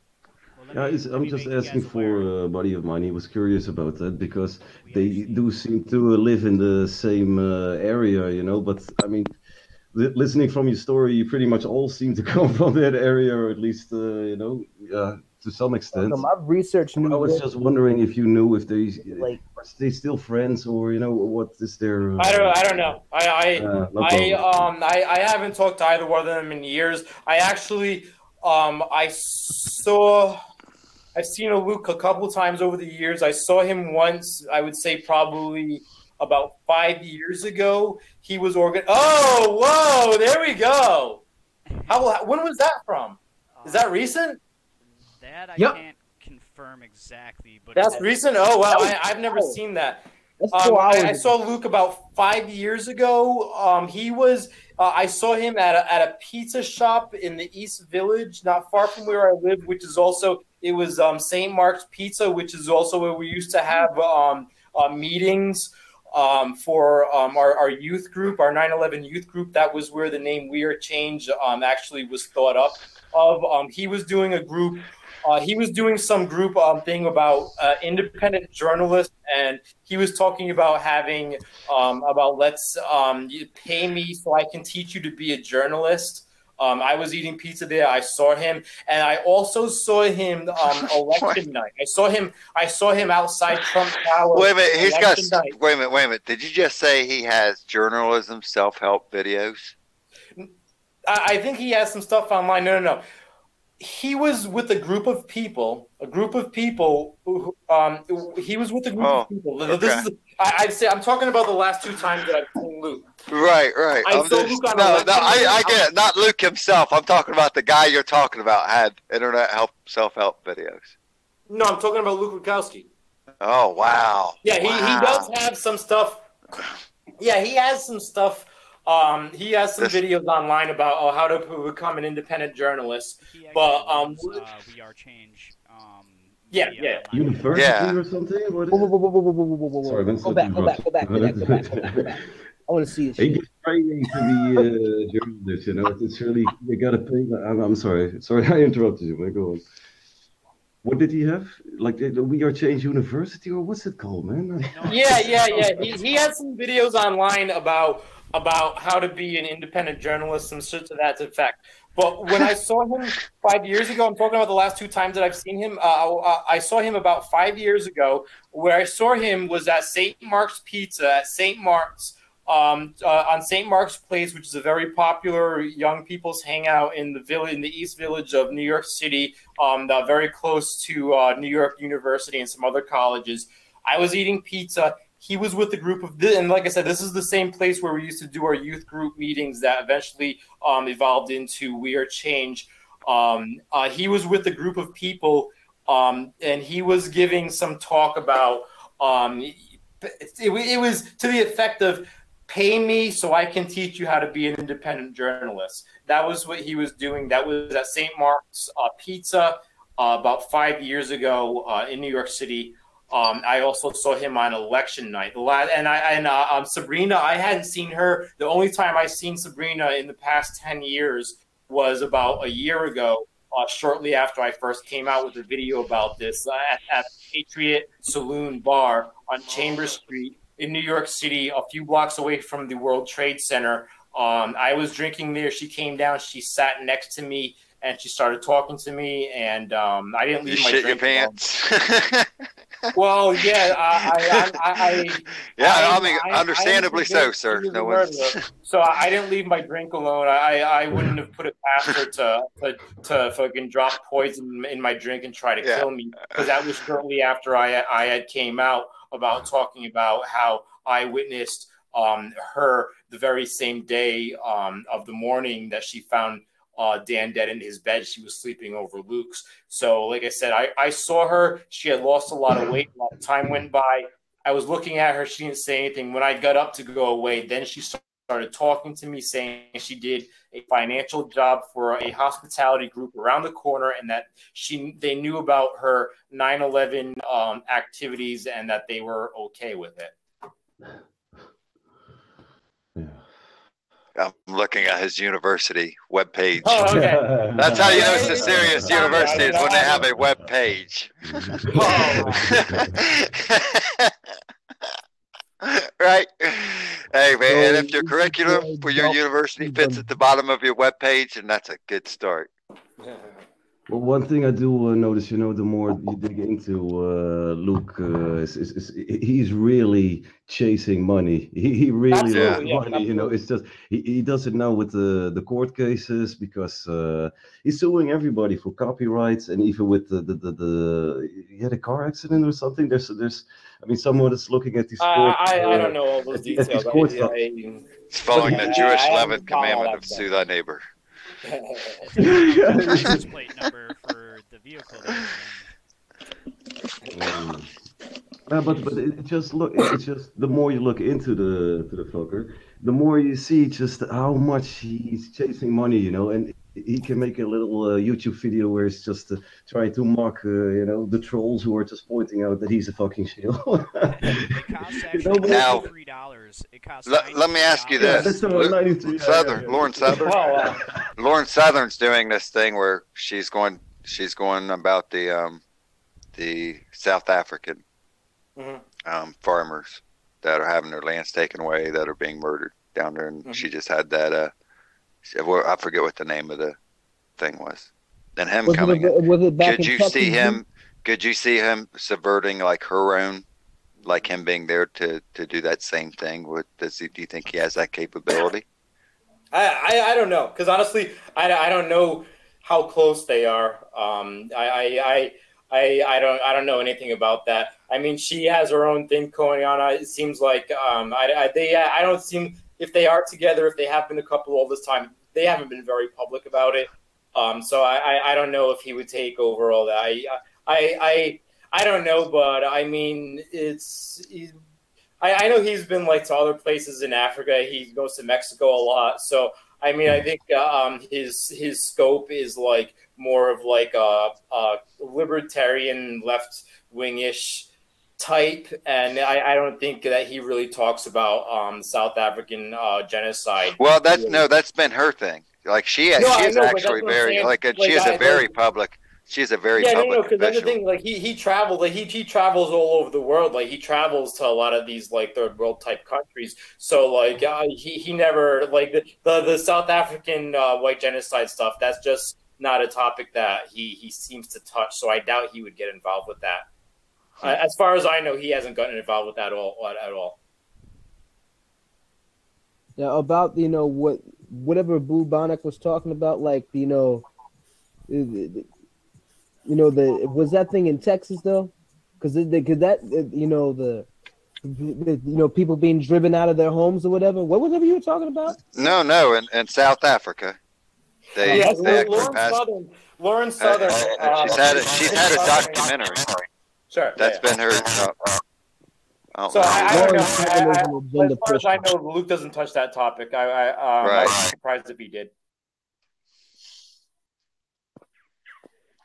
I'm just asking for a buddy of mine. He was curious about that because they do seem to live in the same area, But I mean, listening from your story, you pretty much all seem to come from that area, or at least, to some extent. So I've researched I New was York. just wondering if you knew if they Like, are they still friends, or what is their. I don't know. No problem. I haven't talked to either one of them in years. I actually I've seen Luke a couple times over the years. I saw him once, I would say probably about 5 years ago. He was Oh, whoa, there we go. When was that from? Is that recent? That I Yep. can't confirm exactly, but That's recent? Oh, wow, I've never seen that. that's 4 hours. I saw Luke about 5 years ago. He was. I saw him at a pizza shop in the East Village, not far from where I live, which is also St. Mark's Pizza, which is also where we used to have meetings for our youth group, our 9/11 youth group. That was where the name We Are Change actually was thought up of. He was doing a group. He was doing some group thing about independent journalists, and he was talking about having let's you pay me so I can teach you to be a journalist. I was eating pizza there. I saw him, and I also saw him election night. I saw him outside Trump Tower. Wait a minute, night. Wait a minute. Did you just say he has journalism self-help videos? I think he has some stuff online. No. He was with a group of people. He was with a group of people. Okay. This is. I'd say I'm talking about the last 2 times that I've seen Luke. Right. I saw Luke on I get it. Not Luke himself. I'm talking about the guy you're talking about had internet self-help videos. No, I'm talking about Luke Rukowski. Oh, wow. Yeah, he does have some stuff. Yeah, he has some stuff. He has some videos online about how to become an independent journalist. But We Are Change. Yeah. University or something? What is Whoa. Sorry, Vince, Go back. I want to see his He shit. gets training to be a journalist, It's really, you gotta pay. I'm sorry. Sorry, I interrupted you, man. Go on. What did he have? Like the We Are Change University, or what's it called, man? Yeah. He had some videos online about how to be an independent journalist, some shit to that effect. But when I saw him 5 years ago, I'm talking about the last 2 times that I've seen him. I saw him about 5 years ago. Where I saw him was at St. Mark's Pizza at St. Mark's on St. Mark's Place, which is a very popular young people's hangout in the East Village of New York City, very close to New York University and some other colleges. I was eating pizza. He was with a group of, and like I said, this is the same place where we used to do our youth group meetings that eventually evolved into We Are Change. He was with a group of people, and he was giving some talk about, it was to the effect of, pay me so I can teach you how to be an independent journalist. That was what he was doing. That was at St. Mark's Pizza about 5 years ago in New York City. I also saw him on election night. Sabrina, I hadn't seen her. The only time I seen Sabrina in the past 10 years was about a year ago, shortly after I first came out with a video about this at Patriot Saloon Bar on Chambers Street in New York City, a few blocks away from the World Trade Center. I was drinking there. She came down. She sat next to me, and she started talking to me. And I didn't leave my drink. You shit your pants. Well, yeah, understandably so, sir. No one. So I didn't leave my drink alone. I wouldn't have put it past her to fucking drop poison in my drink and try to kill me, because that was shortly after I had came out about talking about how I witnessed her the very same day of the morning that she found Dan dead in his bed. She was sleeping over Luke's. So like I said, I saw her. She had lost a lot of weight. A lot of time went by. I was looking at her. She didn't say anything. When I got up to go away, then she started talking to me, saying she did a financial job for a hospitality group around the corner, and that they knew about her 9/11 activities and that they were okay with it. Yeah. I'm looking at his university webpage. Oh, okay. That's how you know it's a serious university, is when they have a web page. Right? Hey, man, and if your curriculum for your university fits at the bottom of your web page, and that's a good start. Well, one thing I do notice, the more you dig into Luke, he's really chasing money. He really loves Absolutely, yeah, money. absolutely. It's just he does it now with the court cases because he's suing everybody for copyrights, and even with the he had a car accident or something. I mean, someone is looking at these court I don't know all those at these details. court stuff. It's following the I Jewish haven't 11th followed all commandment that of stuff. sue thy neighbor. If they don't have the license plate number for the vehicle, But it's just the more you look into the fucker, the more you see just how much he's chasing money, and he can make a little YouTube video where he's just trying to mock, the trolls who are just pointing out that he's a fucking shield. it costs actually Now, $93. It costs let me ask you Yeah, this: that's Southern, Lauren Southern, Oh, wow. Lauren Southern's doing this thing where she's going about the South African farmers that are having their lands taken away, that are being murdered down there, and she just had that. I forget what the name of the thing was. And him coming in. Was it back Could in you Texas, see him? too? Could you see him subverting like her own, like him being there to do that same thing? Do you think he has that capability? I don't know, because honestly, I don't know how close they are. I don't know anything about that. I mean, she has her own thing going on. It seems like I don't seem, if they are together, if they have been a couple all this time, they haven't been very public about it. So I don't know if he would take over all that. I don't know, but I mean, I know he's been like to other places in Africa. He goes to Mexico a lot. So I mean, I think his scope is like more of like a libertarian, left wingish type, and I don't think that he really talks about South African genocide. Well, that's been her thing. Like she is actually very she is a very public. She's a very public because that's the official. thing. Like he travels, like he travels all over the world. Like he travels to a lot of these like third world type countries. So like he never like the South African white genocide stuff. That's just not a topic that he seems to touch. So I doubt he would get involved with that. As far as I know, he hasn't gotten involved with that at all. Now about whatever Blue Bonnet was talking about, like was that thing in Texas though? Because people being driven out of their homes or whatever. What was it you were talking about? No, in South Africa, Lauren Southern. She's had a documentary. Sure, that's been her. So I don't know. As far as I know, Luke doesn't touch that topic. I was surprised if he did.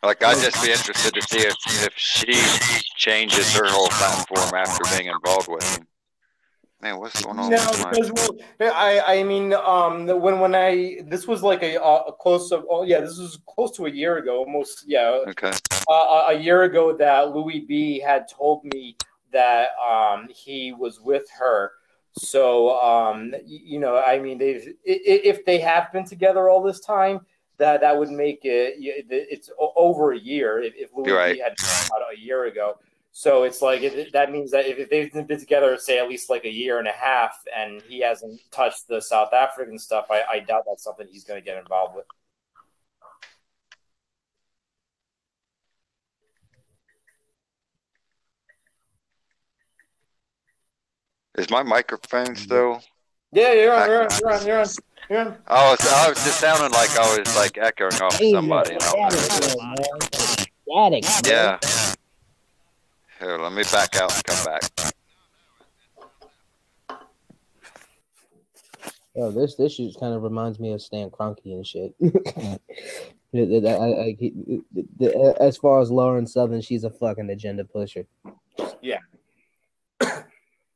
Like, I'd just be interested to see if she changes her whole platform after being involved with him. Man, what's going on? No, because I mean, this was like this was close to a year ago, almost, yeah. Okay. A year ago that Louis B had told me that he was with her. So I mean, if they have been together all this time, that would make it's over a year if Louis B had come out a year ago. So it's like that means that if they've been together, say at least like a year and a half, and he hasn't touched the South African stuff, I doubt that's something he's going to get involved with. Is my microphone still? Yeah, you're on. Oh, I was just sounding like I was like echoing off somebody. Yeah. Here, let me back out and come back. Oh, this just kind of reminds me of Stan Kroenke and shit. As far as Lauren Southern, she's a fucking agenda pusher. Yeah.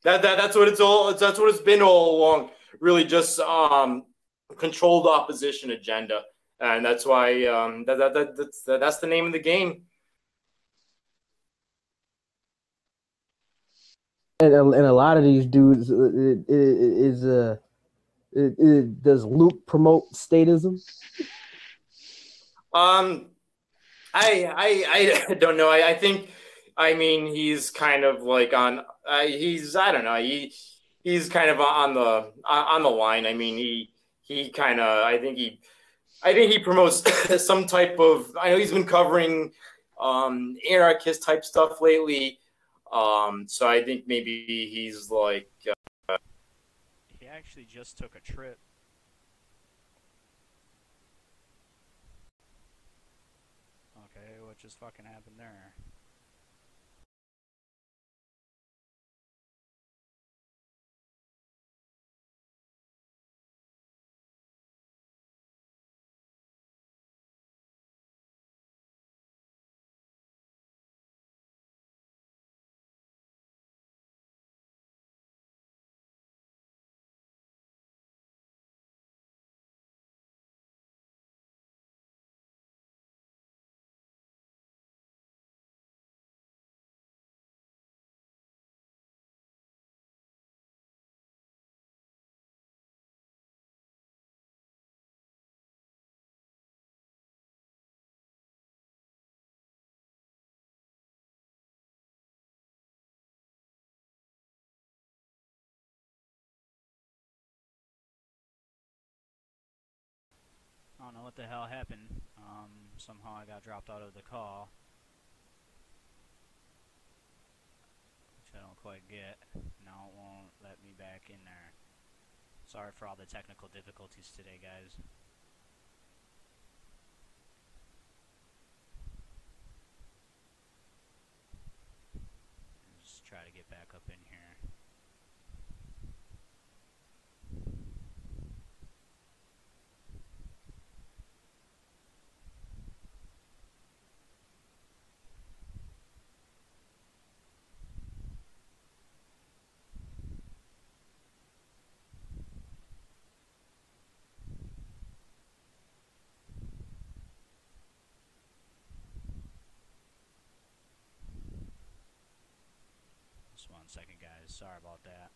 That's what it's been all along. Really, just controlled opposition agenda, and that's why that's the name of the game. And a lot of these dudes does Luke promote statism? I don't know. I think, I mean, he's kind of like on. He's I don't know. He's kind of on the line. I mean, he kind of. I think he promotes some type of. I know he's been covering anarchist type stuff lately. So I think maybe he's like. He actually just took a trip. Okay, what just fucking happened there? I don't know what the hell happened. Somehow I got dropped out of the call, which I don't quite get. Now it won't let me back in there. Sorry for all the technical difficulties today, guys. Just try to get back up in here. Just 1 second, guys. Sorry about that.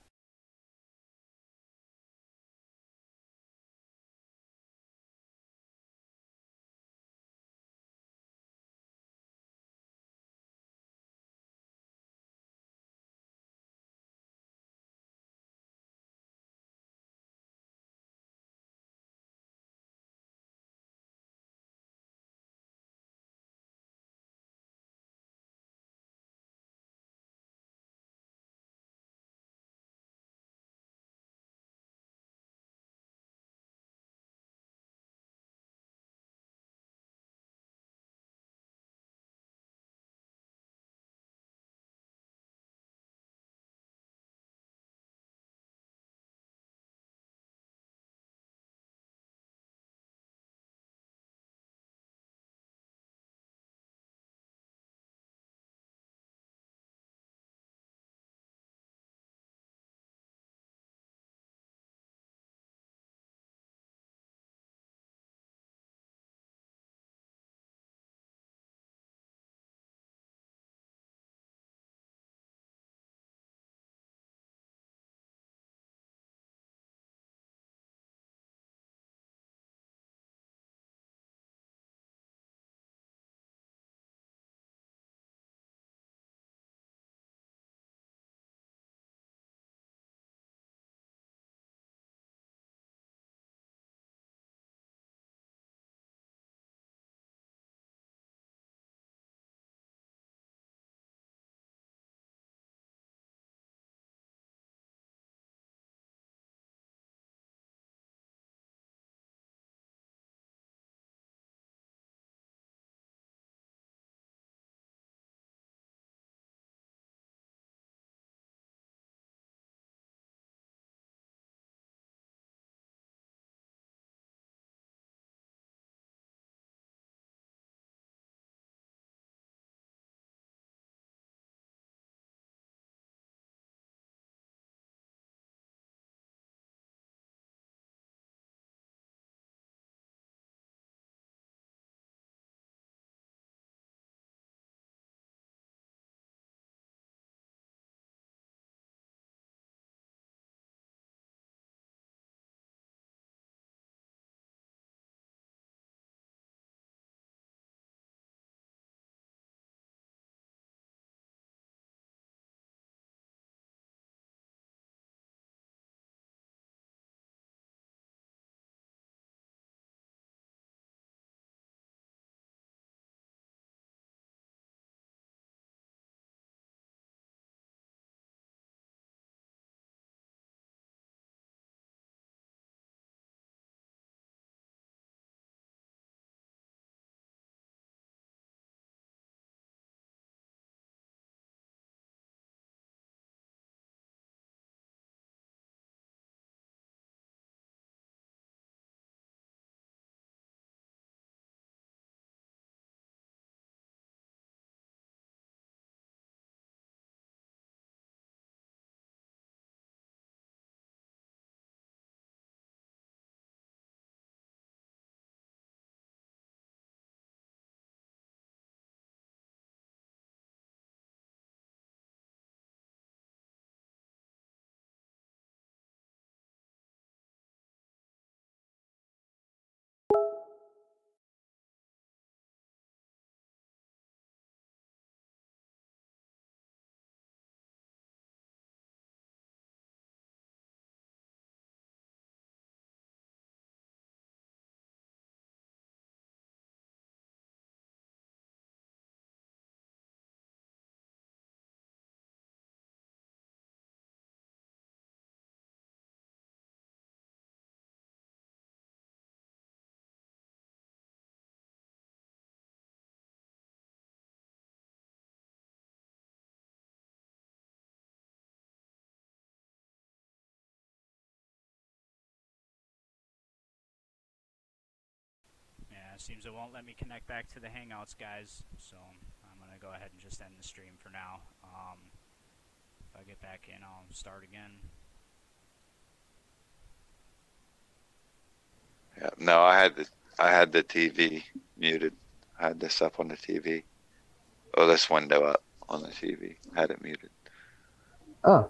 seems it won't let me connect back to the Hangouts, guys. So I'm gonna go ahead and just end the stream for now. If I get back in, I'll start again. Yeah, no, I had the TV muted. I had this up on the TV. Oh, this window up on the TV. I had it muted. Oh.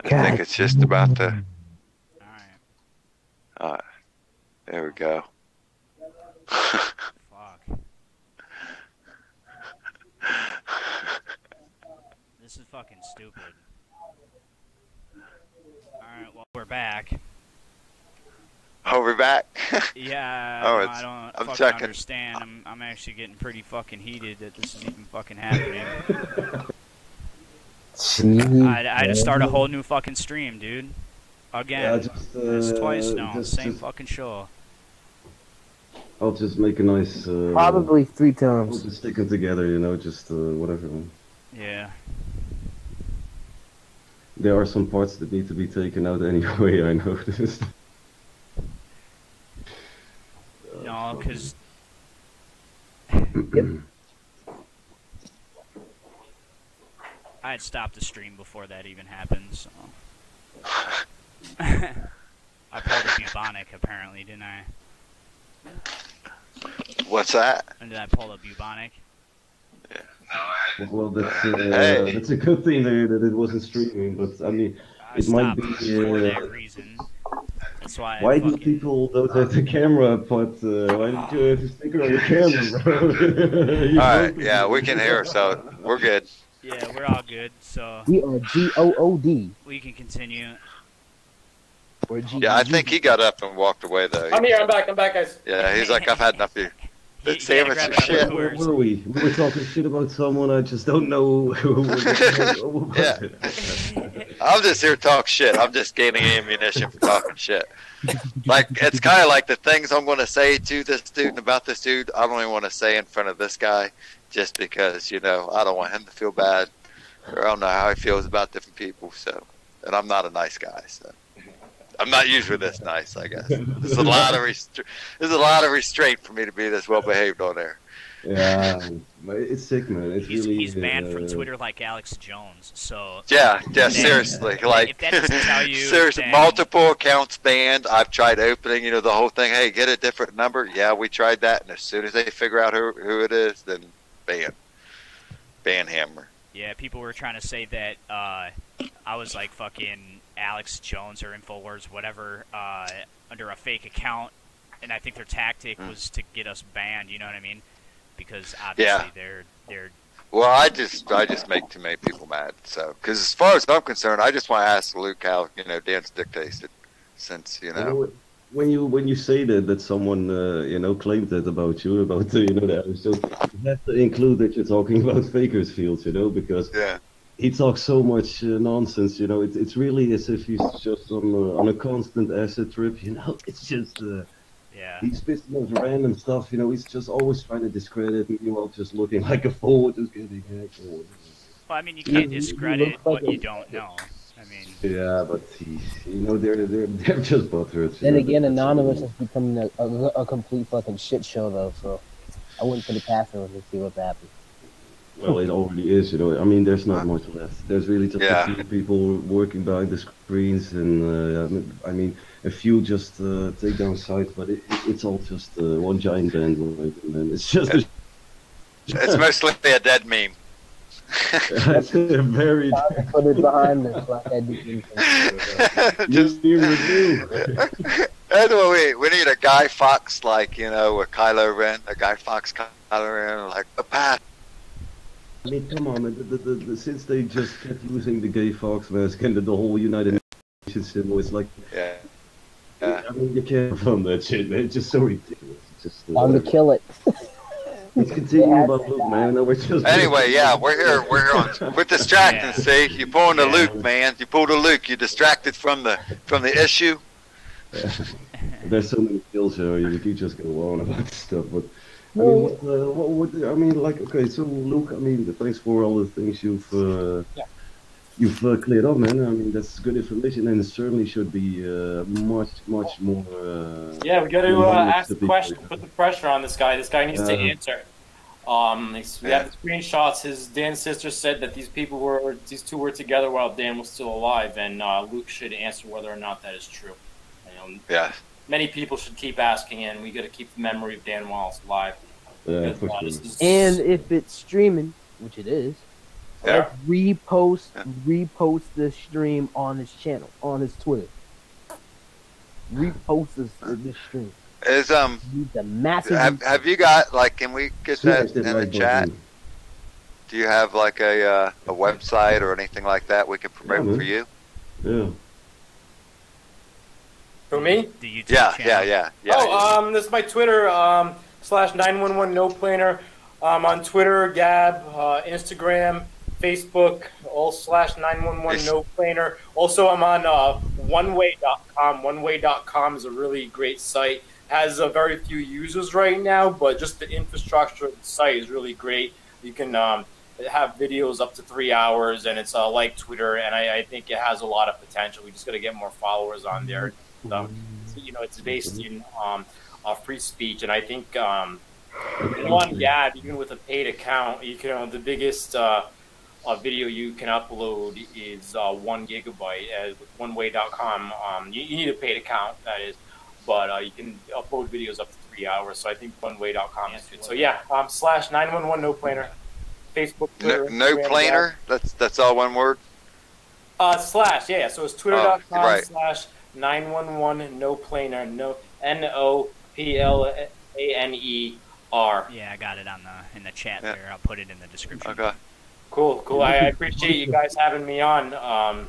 I think it's just about the. All right. There we go. Fuck. This is fucking stupid. Alright, well, we're back. Oh, we're back? Yeah, Oh, no, it's- I don't I'm fucking checking. understand. I'm actually getting pretty fucking heated that this is even fucking happening. I had to start a whole new fucking stream, dude. Again. Yeah, It's twice now. Same fucking show. I'll just make a nice. Probably 3 We'll times. just stick them together, you know, just whatever. Yeah. There are some parts that need to be taken out anyway, I noticed. No, because I had stopped the stream before that even happened, so. I pulled a bubonic, apparently, didn't I? What's that? And did I pull a bubonic? Well, Hey. that's a good thing that it wasn't streaming, but I mean, I it might stopped be. for that reason. That's why. Why do people don't have the camera? But why don't you have a sticker on your camera, bro? Alright, yeah, we can hear, so we're good. Yeah, we're all good, so We are GOOD. we can continue. Or G. Yeah, I think he got up and walked away, though. I'm here. I'm back, guys. Yeah, he's like, I've had enough of you. He That sandwich had is to grab shit. a Where Coors. were we? We were talking shit about someone. I just don't know who. Yeah. I'm just here to talk shit. I'm just gaining ammunition for talking shit. Like, it's kind of like the things I'm going to say to this dude and about this dude, I don't even want to say in front of this guy just because, you know, I don't want him to feel bad or I don't know how he feels about different people. So, and I'm not a nice guy, so. I'm not usually this nice, I guess. There's a lot of restraint for me to be this well behaved on there. Yeah, but it's sick, man. It's He's, really. he's banned from Twitter like Alex Jones, so. Yeah, Then- seriously. Like, if that doesn't tell you, seriously, then- multiple accounts banned. I've tried opening, you know, the whole thing. Hey, get a different number. Yeah, we tried that, and as soon as they figure out who it is, then ban hammer. Yeah, people were trying to say that I was like fucking Alex Jones or Infowars, whatever, under a fake account, and I think their tactic was to get us banned. You know what I mean? Because obviously they're. Well, I just make too many people mad. So, because as far as I'm concerned, I just want to ask Luke how Dan's dick tasted, since When you say that someone claimed that about you that Alex Jones, you have to include that you're talking about Fakersfield, because he talks so much nonsense. It's really as if he's just on a constant acid trip. It's just he spits the most random stuff. He's just always trying to discredit me while just looking like a fool, just getting hacked. Well, I mean, you can't discredit what you don't know. I mean. Yeah, but they're just butthurts. Then again, Anonymous is becoming a complete fucking shit show, though. So I wouldn't put it past them to see what happens. Well, it already is, I mean, there's not much left. There's really just a few people working behind the screens, and I mean, a few just take down sites, but it's all just one giant bandwagon, and it's just. It's mostly a dead meme. That's very. Put it behind us like I did. Just be review. Anyway, we need a Guy Fawkes with Kylo Ren, a Guy Fawkes Kylo Ren, like a path. I mean, come on, man. Since they just kept using the Gay Fox mask and the whole United Nations symbol, it's like, I mean, you can't film that shit, man. It's just so ridiculous. It's just, Time to kill it. Let's continue about Luke, man. No, we're just anyway, we're here. We're on. We're distracted. See, you're pulling the Luke, man. You pulled a Luke. You're distracted from the issue. There's so many kills here. You could just go on about stuff, but. I mean, okay, so Luke, I mean, thanks for all the things you've You've cleared up, man. I mean, that's good information, and it certainly should be much more. Yeah, we got to knowledge ask to the people. question, put the pressure on this guy. This guy needs to answer. We have the screenshots. Dan's sister said that these two were together while Dan was still alive, and Luke should answer whether or not that is true. Yeah. Many people should keep asking, and we got to keep the memory of Dan Wallace alive. Yeah, for sure. And if it's streaming, which it is, let's repost the stream on his channel, on his Twitter. Repost this stream. Is the massive. Have you got, like, can we get that in the chat? Do you have like a website or anything like that we can promote for you? Yeah. For me? The YouTube yeah. This is my Twitter /911 no planer. On Twitter, Gab, Instagram, Facebook, all /911 no planer. Also, I'm on oneway.com. Oneway.com is a really great site. Has very few users right now, but just the infrastructure of the site is really great. You can have videos up to 3 hours, and it's like Twitter, and I think it has a lot of potential. We just got to get more followers on there. So, it's based in free speech, and I think on Gab, even with a paid account, you can the biggest video you can upload is 1 gigabyte with oneway.com. You need a paid account, that is, but you can upload videos up to 3 hours. So I think oneway.com is good. So yeah, /911 no planer, Facebook, Twitter, no planer. That's all one word. So it's twitter.com/911 no planer, no NOPLANER. Yeah, I got it in the chat there. I'll put it in the description. Okay. Cool. I appreciate you guys having me on. I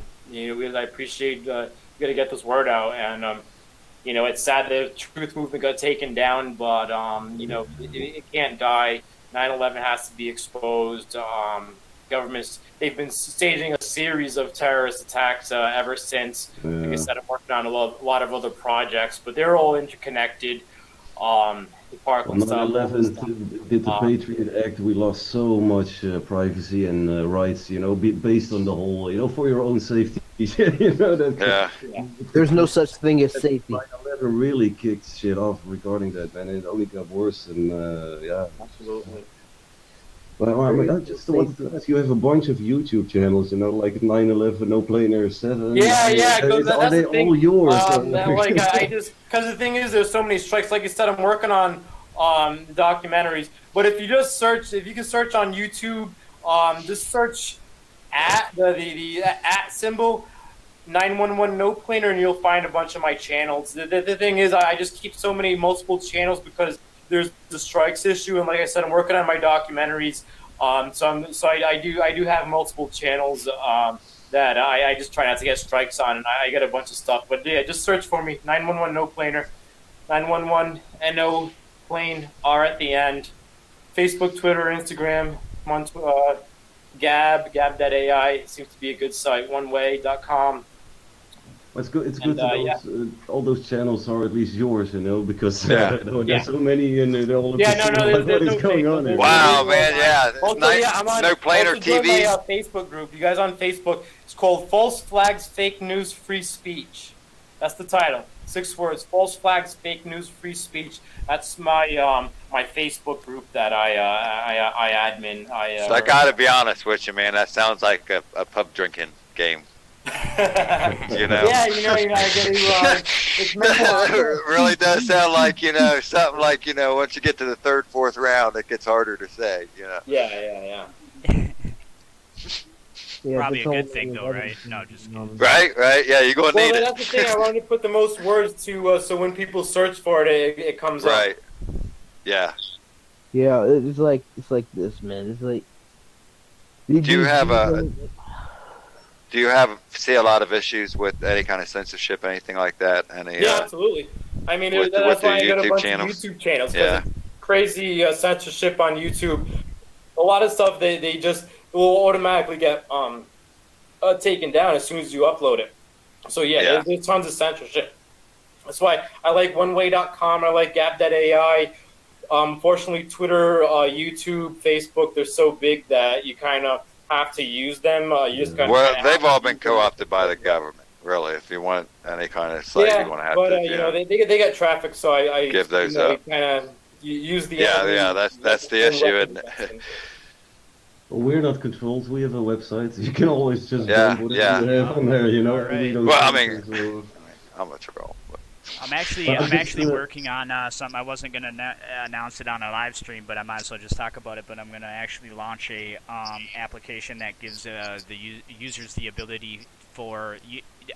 appreciate you got to get this word out, and it's sad the truth movement got taken down, but it can't die. 9/11 has to be exposed. Governments, they've been staging a series of terrorist attacks ever since. Like I said, I'm working on a lot of other projects, but they're all interconnected. The Parkland stuff. 9/11 did the Patriot Act. We lost so much privacy and rights, based on the whole, for your own safety. There's no such thing as safety. 9/11 really kicked shit off regarding that, man. It only got worse, and Absolutely. Well, I just wanted to ask, you have a bunch of YouTube channels, like 9/11 No Planer 7. Yeah, are they all yours? Because the thing is, there's so many strikes. Like I said, I'm working on documentaries. But if you can search on YouTube, just search at the at symbol 911 No Planer, and you'll find a bunch of my channels. The thing is, I just keep multiple channels because there's the strikes issue, and like I said, I'm working on my documentaries. So I do have multiple channels that I just try not to get strikes on, and I get a bunch of stuff. But yeah, just search for me, 911 No Planer, 911 NO Plane R at the end. Facebook, Twitter, Instagram. I'm on Gab.ai seems to be a good site. Oneway.com. It's good. It's good that all those channels are at least yours, because there's so many, and they're all what is going on here. Wow, man, I'm on No Planer TV. My Facebook group. You guys on Facebook? It's called False Flags, Fake News, Free Speech. That's the title. 6 words: False Flags, Fake News, Free Speech. That's my my Facebook group that I admin. So I gotta be honest with you, man. That sounds like a pub drinking game. Yeah, I get it's it really does sound like something like once you get to the 3rd, 4th round, it gets harder to say. Yeah. Probably a good thing though, right? No, just kidding. Right. Yeah, you're gonna need it. That's the thing. I wanted to put the most words to so when people search for it, it comes up. Right. Yeah. Yeah, it's like this, man. It's like. Do you see a lot of issues with any kind of censorship, anything like that? Absolutely. I mean, that's why I got a bunch of YouTube channels. Yeah. Crazy censorship on YouTube. A lot of stuff they just will automatically get taken down as soon as you upload it. So there's tons of censorship. That's why I like oneway.com. I like Gab.ai. Fortunately, Twitter, YouTube, Facebook, they're so big that you kind of have to use them. You just well, they've all been co-opted by the government. Really, if you want any kind of site, you want to have to. You know, they get traffic, so I give those up. Kind of use the that's the issue, isn't it? Well, we're not controlled. We have a website. You can always just dump whatever you have on there, you know. Right. Well, I mean, how much of all? I'm actually working on something. I wasn't going to announce it on a live stream, but I might as well just talk about it. But I'm going to actually launch a application that gives the users the ability for.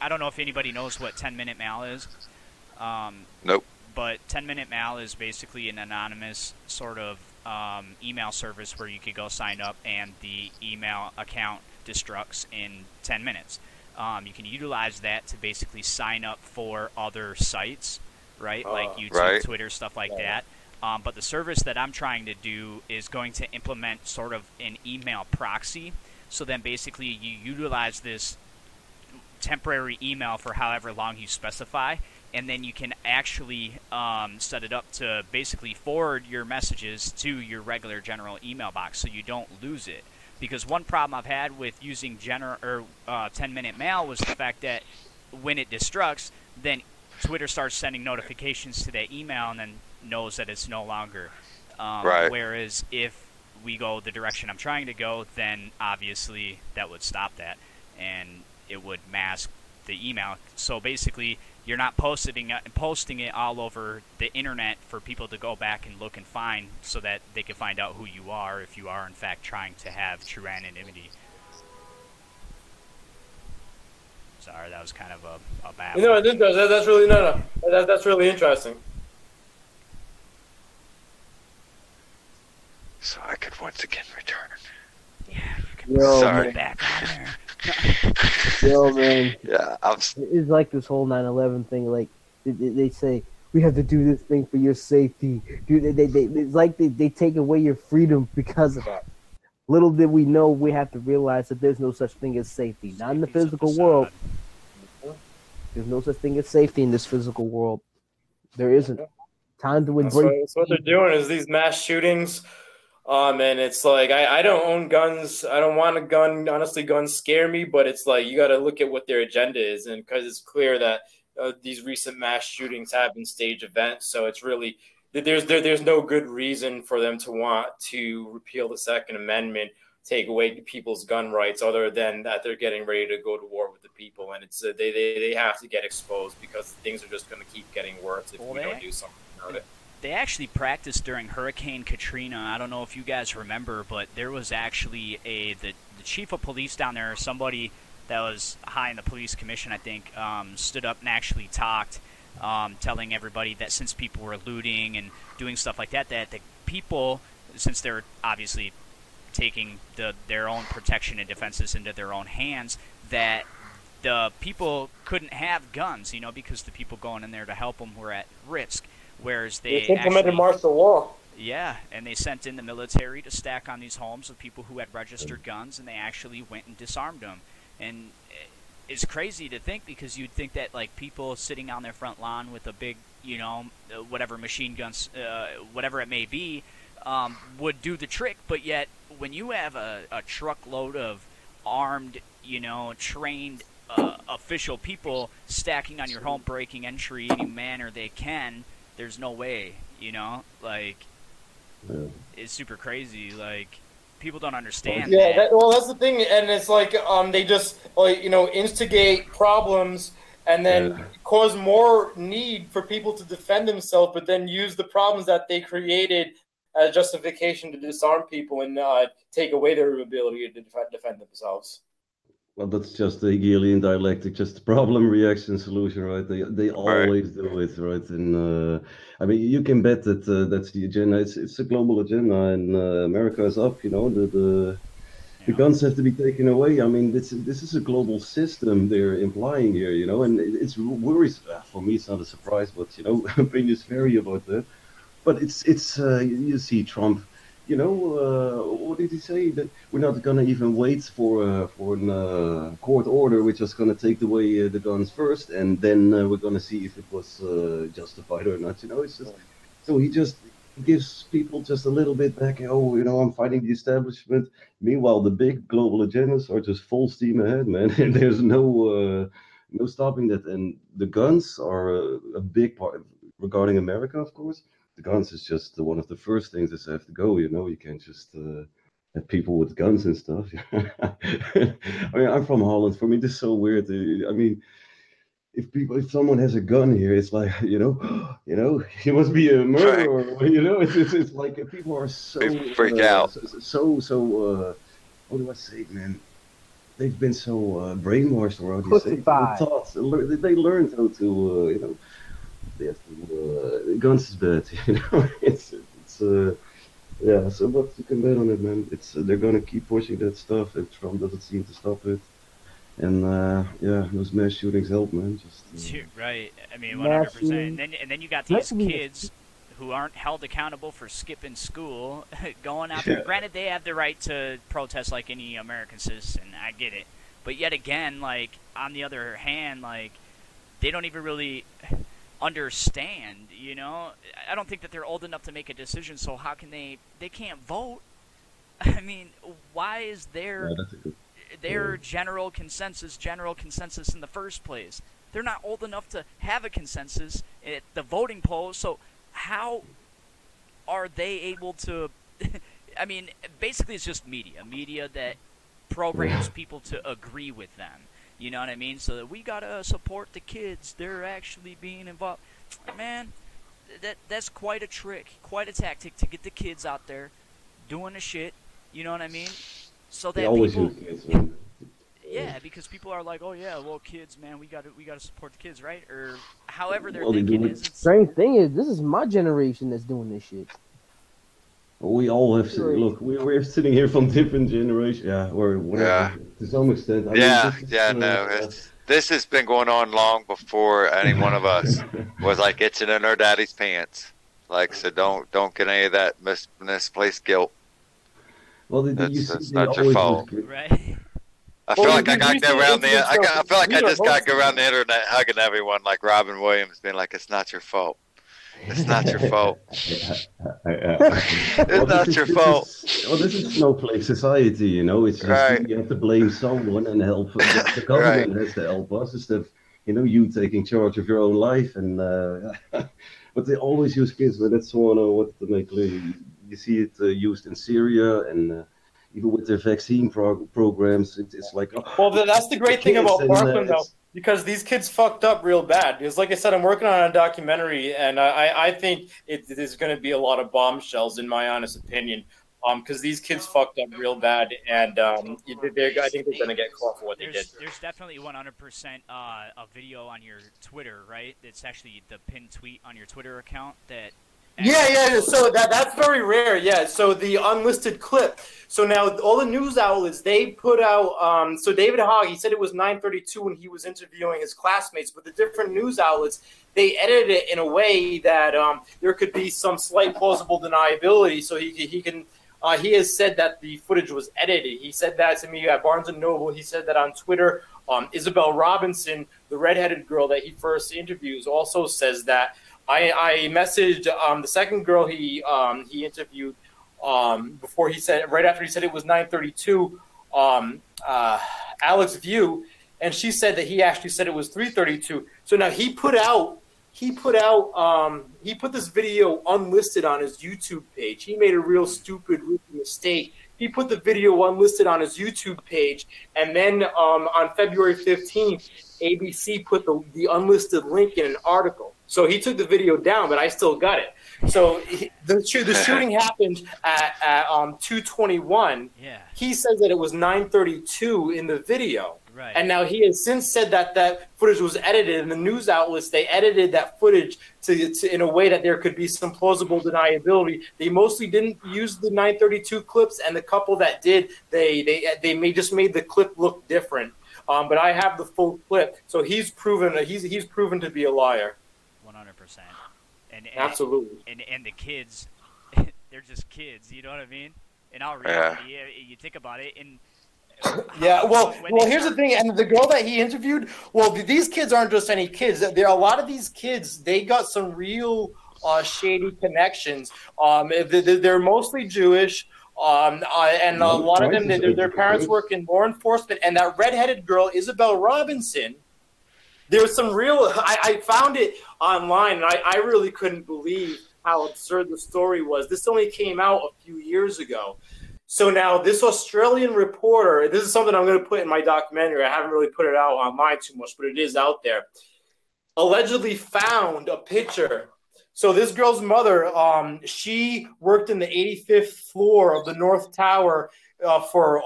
I don't know if anybody knows what 10-minute mail is. Nope. But 10-minute mail is basically an anonymous sort of email service where you could go sign up and the email account destructs in 10 minutes. You can utilize that to basically sign up for other sites, right? Like YouTube, Twitter, stuff like that. But the service that I'm trying to do is going to implement sort of an email proxy. So then basically you utilize this temporary email for however long you specify, and then you can actually set it up to basically forward your messages to your regular general email box so you don't lose it. Because one problem I've had with using 10-minute mail was the fact that when it destructs, then Twitter starts sending notifications to that email and then knows that it's no longer. Whereas if we go the direction I'm trying to go, then obviously that would stop that, and it would mask the email. So basically, you're not posting it all over the internet for people to go back and look and find, so that they can find out who you are if you are in fact trying to have true anonymity. Sorry, that was kind of a bad. No, that's really that's really interesting. So I could once again return. Yeah, you can sorry. Back on there. Yo, man. Yeah, it's like this whole 9/11 thing. Like they say, we have to do this thing for your safety. Dude, it's like they take away your freedom because of that. Little did we know, we have to realize that there's no such thing as safety. Not in the physical world. There's no such thing as safety in this physical world. There isn't. Time to embrace. So what they're doing is these mass shootings. And it's like, I don't own guns. I don't want a gun. Honestly, guns scare me, but it's like, you got to look at what their agenda is. And because it's clear that these recent mass shootings have been staged events. So it's really, there's no good reason for them to want to repeal the Second Amendment, take away people's gun rights, other than that they're getting ready to go to war with the people. And it's they have to get exposed, because things are just going to keep getting worse if we don't do something about it. They actually practiced during Hurricane Katrina. I don't know if you guys remember, but there was actually the chief of police down there, somebody that was high in the police commission, I think, stood up and actually talked, telling everybody that since people were looting and doing stuff like that, that the people, since they're obviously taking their own protection and defenses into their own hands, that the people couldn't have guns, because the people going in there to help them were at risk. Whereas they implemented martial law. Yeah, and they sent in the military to stack on these homes of people who had registered guns, and they actually went and disarmed them. And it's crazy to think, because you'd think that like people sitting on their front lawn with a big, whatever machine guns, whatever it may be, would do the trick. But yet, when you have a truckload of armed, trained official people stacking on your home, breaking entry any manner they can, there's no way, it's super crazy. Like, people don't understand. Yeah, that's the thing, and it's like they just instigate problems and then cause more need for people to defend themselves, but then use the problems that they created as justification to disarm people and take away their ability to defend themselves. Well, that's just the Hegelian dialectic, just problem, reaction, solution, right? They always do it, right? And I mean, you can bet that that's the agenda. It's a global agenda, and America is up. The guns have to be taken away. I mean, this is a global system they're implying here, and it's worries. For me, it's not a surprise, but opinions vary about that. But it's you see Trump. What did he say? That we're not going to even wait for a court order. We're just going to take away the guns first, and then we're going to see if it was justified or not. It's just so gives people just a little bit back. Oh, I'm fighting the establishment. Meanwhile, the big global agendas are just full steam ahead, man. And there's no stopping that. And the guns are a big part regarding America, of course. The guns is just one of the first things that have to go. You can't just have people with guns and stuff. I mean, I'm from Holland. For me, this is so weird. I mean, if someone has a gun here, it's like he must be a murderer. Right. It's like people are so freak out. So what do I say, man? They've been so brainwashed, or how do you say? Thoughts. They learned how to they have to, guns is bad. It's yeah. So but you can bet on it, man. They're gonna keep pushing that stuff, and Trump doesn't seem to stop it. And yeah, those mass shootings help, man. Right. I mean, 100%. And then you got these kids who aren't held accountable for skipping school, going out there. Granted, they have the right to protest like any American citizen. I get it. But yet again, like, on the other hand, like, they don't even really understand, I don't think that they're old enough to make a decision, so how can they can't vote. I mean, why is their general consensus in the first place? They're not old enough to have a consensus at the voting polls, so how are they able to I mean, basically it's just media that programs people to agree with them, you know what I mean? So that we gotta support the kids, they're actually being involved. Man, that's quite a trick, quite a tactic to get the kids out there doing the shit, you know what I mean? So that people, yeah, because people are like, oh yeah, well, kids, man, we gotta support the kids, right? Or however they're thinking is. Strange thing is, this is my generation that's doing this shit. We all have look. We're sitting here from different generations, or whatever. To some extent. This has been going on long before any one of us was like itching in our daddy's pants. Like, so don't get any of that misplaced guilt. Well, that's not your fault. Right. I feel like I got to go around I feel like I just got to go around the internet hugging everyone like Robin Williams, being like, "It's not your fault. It's not your fault. It's not your fault." Well, this is snowflake society, It's just you have to blame someone and help. The government has to help us instead of you taking charge of your own life. And but they always use kids. But that's one I wanted to make clear. You see it used in Syria and even with their vaccine programs. It's like well, that's the great thing about Parkland, though. Because these kids fucked up real bad. Because, like I said, I'm working on a documentary, and I think there's going to be a lot of bombshells, in my honest opinion. Because these kids fucked up real bad, and I think they're going to get caught for what they did. There's definitely 100% a video on your Twitter, right? It's actually the pinned tweet on your Twitter account that. Yeah. So that's very rare. Yeah. So the unlisted clip. So now all the news outlets, they put out. So David Hogg, he said it was 9:32 when he was interviewing his classmates, but the different news outlets, they edited it in a way that there could be some slight plausible deniability. So he can. He has said that the footage was edited. He said that to me at Barnes & Noble. He said that on Twitter. Isabel Robinson, the redheaded girl that he first interviews, also says that. I messaged the second girl he interviewed before right after he said it was 9:32, Alex View, and she said that he actually said it was 3:32. So now he put this video unlisted on his YouTube page. He made a real stupid mistake. He put the video unlisted on his YouTube page, and then on February 15th, ABC put the unlisted link in an article. So he took the video down, but I still got it. So the shooting happened at 2:21. Yeah. He says that it was 9:32 in the video. Right. And now he has since said that footage was edited, and the news outlets, they edited that footage to in a way that there could be some plausible deniability. They mostly didn't use the 9:32 clips, and the couple that did, they just made the clip look different. But I have the full clip, so he's proven to be a liar. 100%. And absolutely. And the kids, they're just kids. You know what I mean? In all reality, you think about it. And well, here's the thing. And the girl that he interviewed, well, these kids aren't just any kids. There are a lot of these kids. They got some real shady connections. They're mostly Jewish. And a lot of them, their parents work in law enforcement. And that redheaded girl, Isabel Robinson, there's some real. I found it online, and I really couldn't believe how absurd the story was. This only came out a few years ago. So now this Australian reporter, this is something I'm going to put in my documentary. I haven't really put it out online too much, but it is out there. Allegedly found a picture. So this girl's mother, she worked in the 85th floor of the North Tower for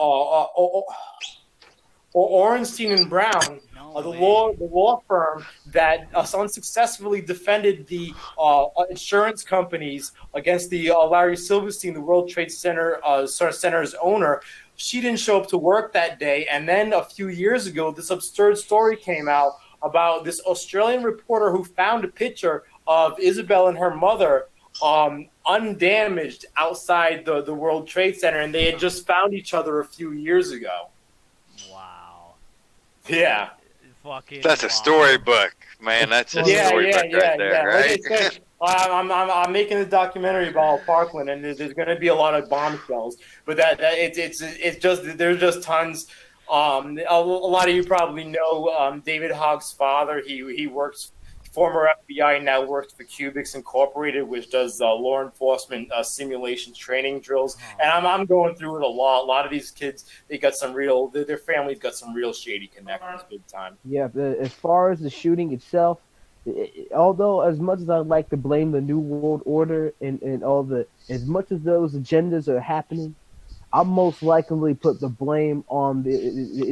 Orenstein and Brown, the law firm that unsuccessfully defended the insurance companies against the Larry Silverstein, the World Trade Center Center's owner. She didn't show up to work that day, and then a few years ago, this absurd story came out about this Australian reporter who found a picture of Isabel and her mother undamaged outside the World Trade Center, and they had just found each other a few years ago. Wow. Yeah. That's a storybook, man. That's a storybook right there, right? Like I said, I'm making a documentary about Parkland, and there's going to be a lot of bombshells, but it's just there's just tons. A lot of you probably know David Hogg's father. He works. Former FBI, now works for Cubics Incorporated, which does law enforcement simulation training drills. And I'm going through it a lot. A lot of these kids, they got some real, their families got some real shady connections, big time. Yeah, as far as the shooting itself, although as much as I'd like to blame the New World Order and all as much as those agendas are happening, I'll most likely put the blame on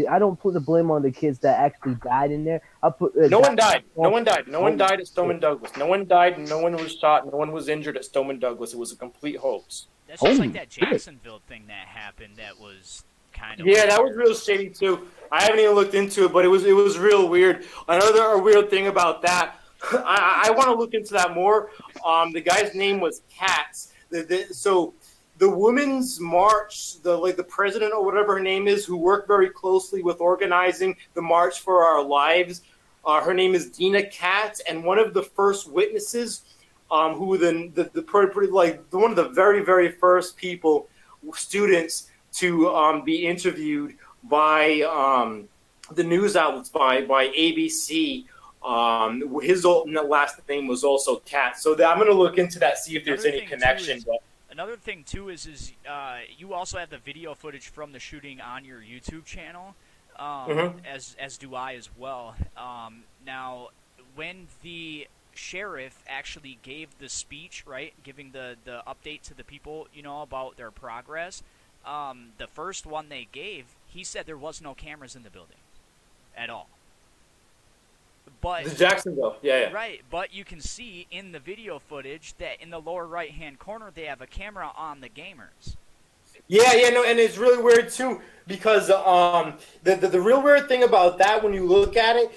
I don't put the blame on the kids that actually died in there. I put no one died. No one died. No one died at Stoneman Douglas. No one died. No one was shot. No one was injured at Stoneman Douglas. It was a complete hoax. That's just like that Jacksonville thing that happened. That was kind of that was real shady too. I haven't even looked into it, but it was real weird. Another weird thing about that, I want to look into that more. The guy's name was Katz. So. The Women's March, the president or whatever her name is, who worked very closely with organizing the March for Our Lives, her name is Dina Katz, and one of the first witnesses, who one of the very, very first students to be interviewed by the news outlets, by ABC. His last name was also Katz. So I'm going to look into that, see if there's any connection. Another thing, too, is you also have the video footage from the shooting on your YouTube channel, as do I as well. Now, when the sheriff actually gave the speech, right, giving the update to the people, about their progress, the first one they gave, he said there was no cameras in the building at all. But the Jacksonville, yeah. Right, but you can see in the video footage that in the lower right-hand corner they have a camera on the gamers. Yeah, no, and it's really weird too because the real weird thing about that when you look at it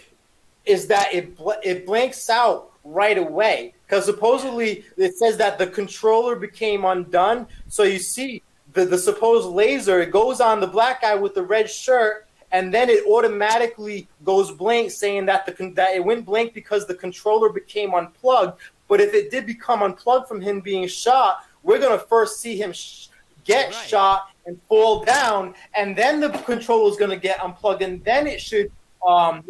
is that it blanks out right away because supposedly it says that the controller became undone. So you see the supposed laser, it goes on the black guy with the red shirt. And then it automatically goes blank, saying that that it went blank because the controller became unplugged. But if it did become unplugged from him being shot, we're going to first see him get shot and fall down, and then the controller is going to get unplugged, and then it should have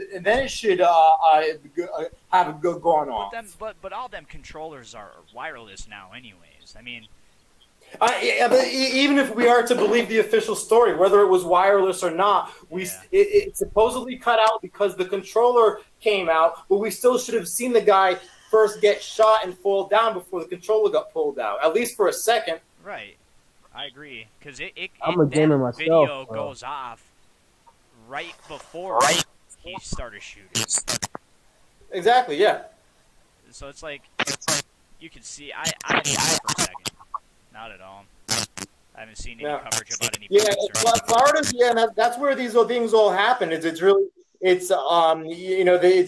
gone off. But all them controllers are wireless now, anyways. I mean. But even if we are to believe the official story, whether it was wireless or not, it supposedly cut out because the controller came out, but we still should have seen the guy first get shot and fall down before the controller got pulled out, at least for a second. Right. I agree. Because I'm a gamer myself. Video goes off right before he started shooting. Exactly, yeah. So it's like, you can see, I didn't see it for a second. Not at all. I haven't seen any coverage about any. Yeah, Florida's. Yeah, that's where these things all happen. It's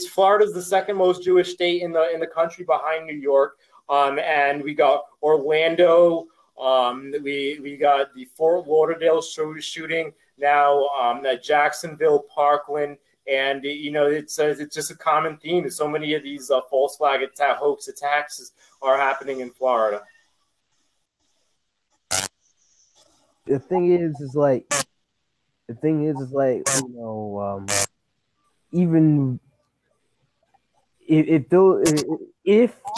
Florida's the second most Jewish state in the country behind New York. And we got Orlando. We got the Fort Lauderdale shooting now. Jacksonville, Parkland, And it's just a common theme. So many of these false flag hoax attacks are happening in Florida. The thing is like, even if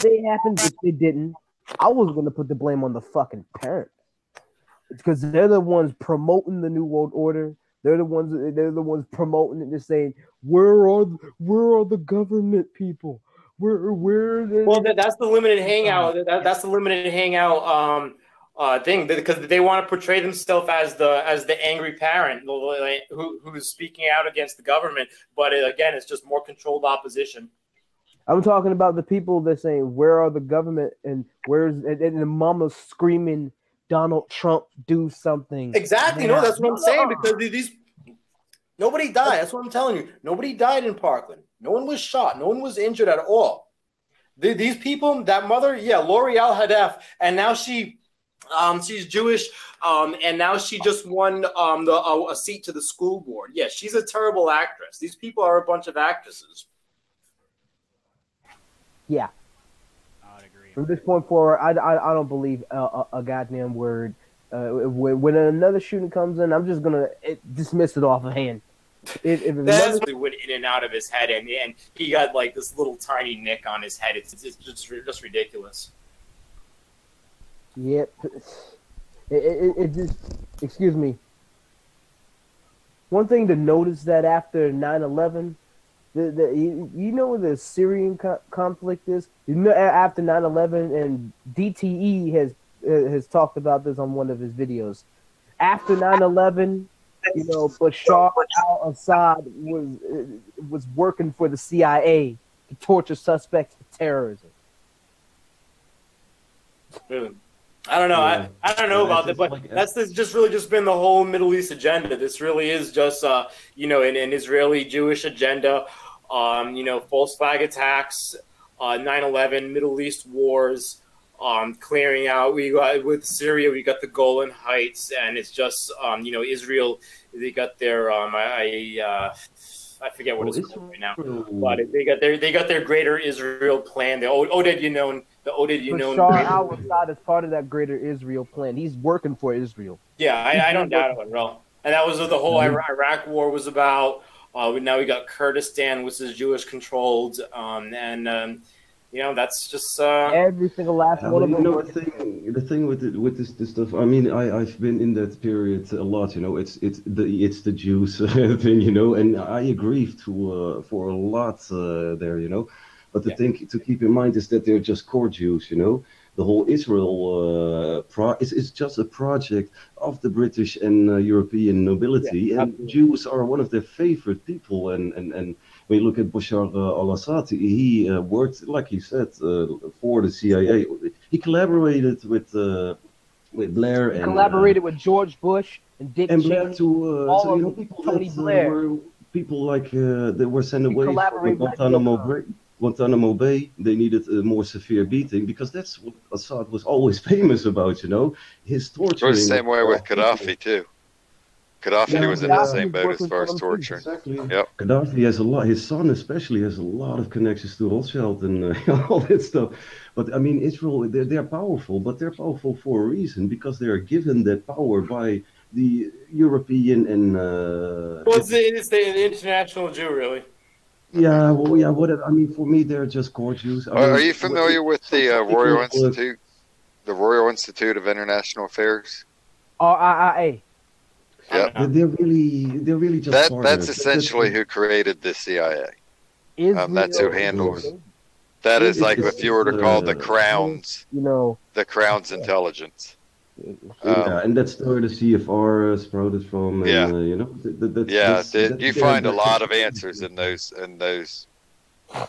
they happened, if they didn't, I was gonna put the blame on the fucking parents, because they're the ones promoting the New World Order. They're the ones promoting it. They're saying, where are the government people? Well, that's the limited hangout. That's the limited hangout thing, because they want to portray themselves as the angry parent who's speaking out against the government. But again, it's just more controlled opposition. I'm talking about the people that saying, where are the government, and and the mama's screaming, Donald Trump, do something. Exactly. No, that's what I'm saying, because nobody died. That's what I'm telling you. Nobody died in Parkland. No one was shot. No one was injured at all. These people, that mother, L'Oreal Hadef, and now she's Jewish, and now she just won a seat to the school board. Yeah, she's a terrible actress. These people are a bunch of actresses. Yeah. I would agree. From this point forward, I don't believe a goddamn word. When another shooting comes in, I'm just gonna dismiss it off of hand. That's what went in and out of his head, and he got like this little tiny nick on his head. It's just ridiculous. Yep. It just, excuse me. One thing to notice that after 9/11. You know where the Syrian conflict is? After 9/11, and DTE has talked about this on one of his videos. After 9/11, Bashar al-Assad was working for the CIA to torture suspects for terrorism. I don't know. I don't know about that, but that's just been the whole Middle East agenda. This really is just an Israeli Jewish agenda. False flag attacks, 9/11, Middle East wars, clearing out. With Syria, we got the Golan Heights, and it's just Israel. They got their I forget what it's called right now, but they got their Greater Israel plan. The Oded Yinon. Bashar al-Assad is part of that Greater Israel plan. He's working for Israel. Yeah, I don't doubt it at all. And that was what the whole Iraq war was about. Now we got Kurdistan, which is Jewish controlled, that's just every single last one of them. The thing with this stuff. I mean, I've been in that period a lot. It's the Jews thing. And I agree for a lot there. But the thing to keep in mind is that they're just core Jews. The whole Israel is just a project of the British and European nobility, and Jews are one of their favorite people. And when you look at Bashar al-Assad, he worked, like he said, for the CIA. He collaborated with Blair and collaborated with George Bush and Dick and Cheney. Blair to Tony Blair. People like they were sent away from Guantanamo Bay. They needed a more severe beating, because that's what Assad was always famous about, his torture. The same way with Gaddafi too. Gaddafi was in the same boat as far as torture. Exactly. Yep. Gaddafi has a lot. His son especially has a lot of connections to Rothschild and all that stuff. But I mean, Israel, they're powerful, but they're powerful for a reason, because they are given that power by the European and. It's the international Jew, really. Yeah, well, yeah. I mean, for me, they're just core Jews. Are you familiar with the Royal Institute, the Royal Institute of International Affairs? RIIA. Yeah, they're really just. That's essentially who created the CIA. That's who handles. That is like if you were to call the Crown's, the Crown's intelligence. And that's where the CFR sprouted from. And, you find a lot of answers in those. I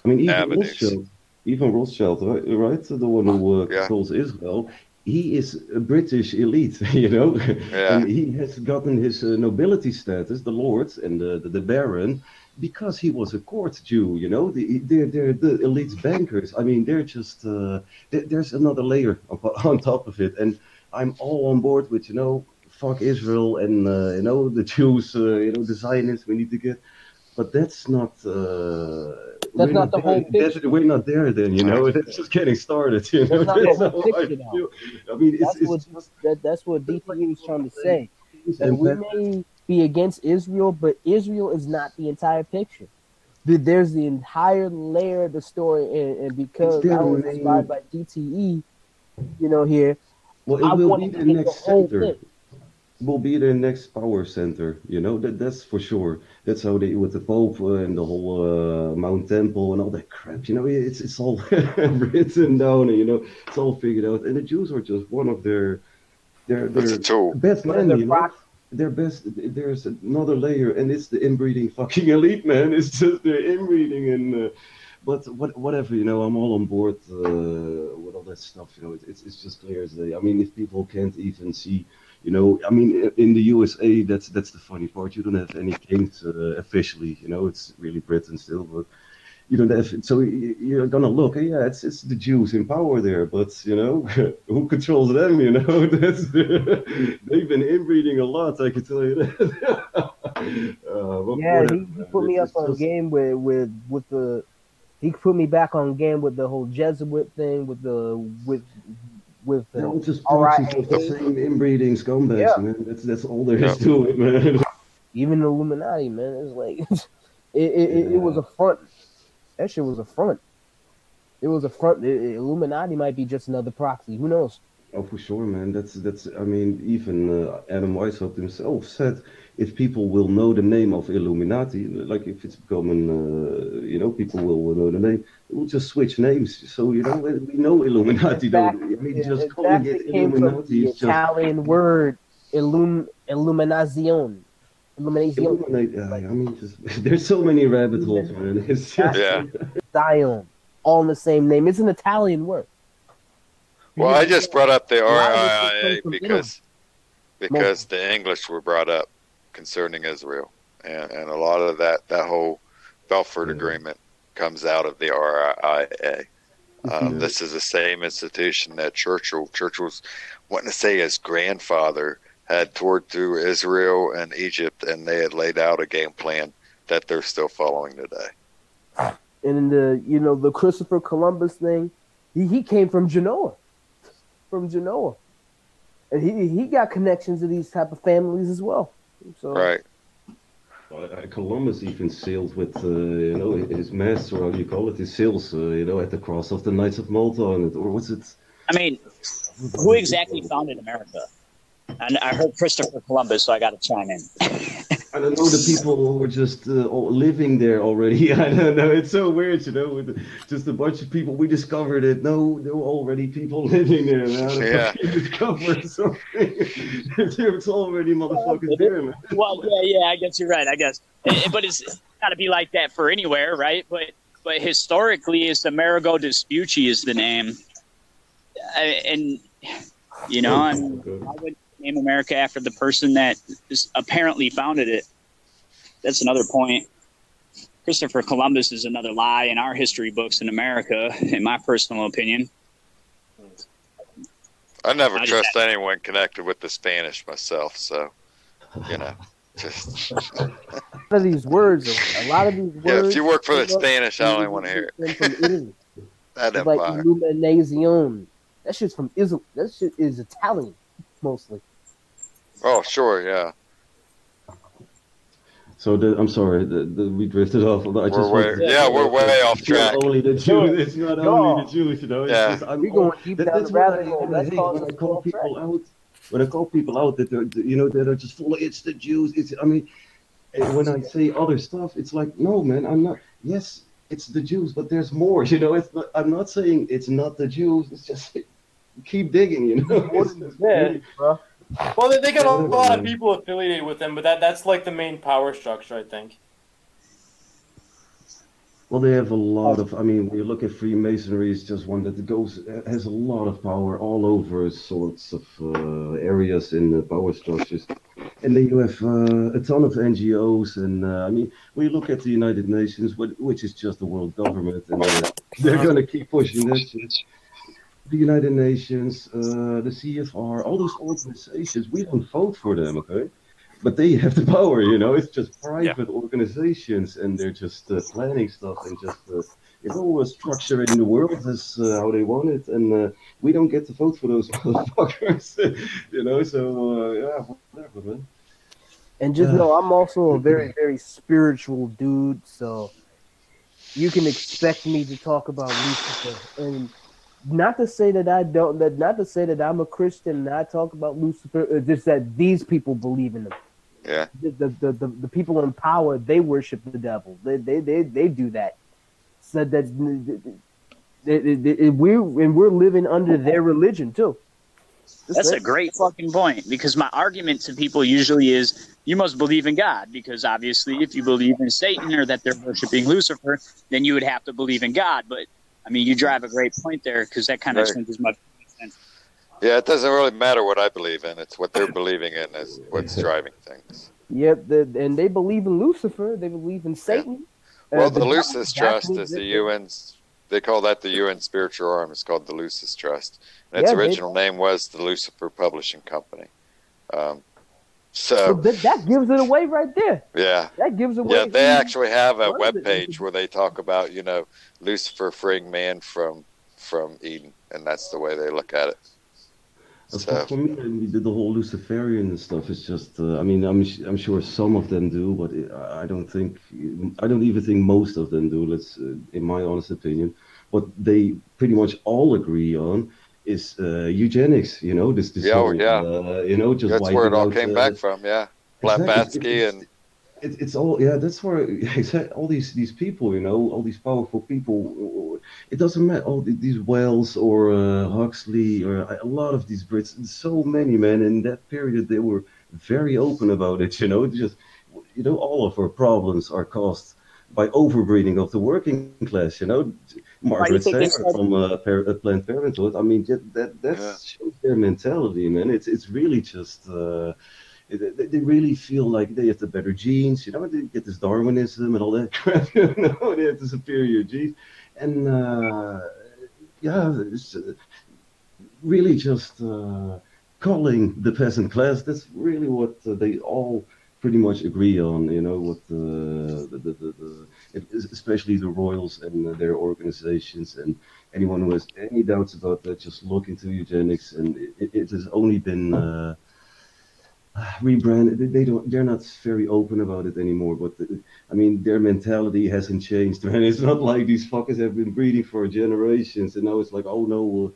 mean, avenues. Even Rothschild, right? The one who controls Israel. He is a British elite, and he has gotten his nobility status, the lords and the baron, because he was a court Jew. They're the elite bankers. I mean, they're just there's another layer on top of it, and I'm all on board with, fuck Israel and, the Jews, the Zionists, we need to get. but that's not. That's not the whole picture. We're not there then, you know. It's just getting started, you know. That's not the whole picture, though. I mean, that's what DTE is trying to say. That we may be against Israel, but Israel is not the entire picture. There's the entire layer of the story, and because I was inspired by DTE, you know, here, well, it will be the next center. Will be their next power center, you know. That's for sure. That's how they with the Pope and the whole Mount Temple and all that crap. You know, it's all written down, and you know, it's all figured out. And the Jews are just one of their best men, you know. Their best. There's another layer, and it's the inbreeding fucking elite, man. It's just the inbreeding and. But whatever, you know, I'm all on board with all that stuff. You know, it's just clear as day. I mean, if people can't even see, you know, I mean, in the USA, that's the funny part. You don't have any kings officially. You know, it's really Britain still, but you don't have. So you're gonna look. Yeah, it's the Jews in power there, but you know, who controls them? You know, they've been inbreeding a lot. I can tell you that. He put me up on game with the. He put me back on game with the whole Jesuit thing, with the they're all just the same inbreeding scumbags, man. That's all there is to it, man. Even the Illuminati, man, it's like it was a front. That shit was a front. It was a front. Illuminati might be just another proxy. Who knows? Oh, for sure, man. That's. I mean, even Adam Weishaupt himself said, if people will know the name of Illuminati, like if it's becoming, you know, people will know the name, we'll just switch names. So, you know, we know Illuminati, don't we? I mean, just calling it Illuminati is just... Italian word, illuminazione. Illuminate, I mean, there's so many rabbit holes, man. It's just... Zion, all in the same name. It's an Italian word. Well, I just brought up the RIA because the English were brought up concerning Israel, and a lot of that whole Belfort Agreement comes out of the RIA. This is the same institution that Churchill's wanting to say his grandfather had toured through Israel and Egypt, and they had laid out a game plan that they're still following today. And in the Christopher Columbus thing, he came from Genoa. And he got connections to these type of families as well. So. Right. Columbus even sailed with, you know, his mast, or how do you call it, his sails, you know, at the cross of the Knights of Malta on it, or was it? I mean, who exactly founded America? And I heard Christopher Columbus, so I got to chime in. I don't know, the people who were just living there already. I don't know. It's so weird, you know, with just a bunch of people. We discovered it. No, there were already people living there, man. Yeah. Discovered something. There's already motherfuckers there, man. Well, yeah, I guess you're right, I guess. But it's got to be like that for anywhere, right? But historically, it's Amerigo Vespucci is the name. And, you know, I would name America after the person that apparently founded it. That's another point. Christopher Columbus is another lie in our history books in America, in my personal opinion. I never trust anyone connected with the Spanish myself, so, you know, just... a lot of these words. Yeah, if you work for the Spanish, I don't even want to hear it. From Italy. That it's empire. like Illuminazione. That shit's from Israel. That shit is Italian, mostly. Oh, sure, yeah. So I'm sorry, we drifted off. We're way off track. Only the Jews. It's not only the Jews, you know. It's yeah. just, We're going deep down the rabbit hole. When I call people out that they're just full of it's the Jews. When I say other stuff, it's like, no, man, I'm not. Yes, it's the Jews, but there's more. You know, it's not. I'm not saying it's not the Jews. It's just keep digging. You know. Bro. Well, they got a lot of people affiliated with them, but that's like the main power structure, I think. Well, they have a lot of. I mean, when you look at Freemasonry, it's just one that has a lot of power all over sorts of areas in the power structures. And then you have a ton of NGOs, and I mean, when you look at the United Nations, which is just the world government, and they're going to keep pushing that shit. The United Nations, the CFR, all those organizations, we don't vote for them, okay? but they have the power, you know. It's just private organizations, and they're just planning stuff and just structuring the world as how they want it, and we don't get to vote for those motherfuckers, you know. So yeah, whatever, man. And just know I'm also a very, very spiritual dude, so you can expect me to talk about Lucifer. And not to say that I don't, not to say that I'm a Christian and I talk about Lucifer, just that these people believe in him. Yeah. The people in power, they worship the devil. They do that. So that we're living under their religion too. That's a great fucking point, because my argument to people usually is, you must believe in God, because obviously if you believe in Satan or that they're worshiping Lucifer, then you would have to believe in God. But I mean, you drive a great point there, because that kind of makes much sense. Yeah, it doesn't really matter what I believe in. It's what they're believing in is what's driving things. Yep, and they believe in Lucifer. They believe in Satan. Yeah. Well, the Lucis Trust is the UN's. They call that the UN spiritual arm. It's called the Lucis Trust. And its original name was the Lucifer Publishing Company. So that gives it away right there. Yeah. That gives away. Yeah, they actually have a webpage where they talk about, you know, Lucifer freeing man from Eden, and that's the way they look at it. So. For me, the whole Luciferian stuff is just. I mean, I'm sure some of them do, but I don't even think most of them do. In my honest opinion, what they pretty much all agree on is eugenics. You know, this whole, you know, just that's where it all came back from. Yeah, Blavatsky and. It's all that's where all these people, you know, all these powerful people. It doesn't matter. All these Wells or Huxley or a lot of these Brits. So many, man. In that period, they were very open about it. You know, just all of our problems are caused by overbreeding of the working class. You know, Margaret Sanger from Planned Parenthood. I mean, that shows their mentality, man. It's really just. They really feel like they have the better genes, you know. They get this Darwinism and all that crap, you know. They have the superior genes, and it's really just calling the peasant class. That's really what they all pretty much agree on, you know. What especially the royals and their organizations, and anyone who has any doubts about that, just look into eugenics, and it has only been. Rebranded. They're not very open about it anymore. But I mean, their mentality hasn't changed, man. It's not like these fuckers have been breeding for generations, and now it's like, oh no,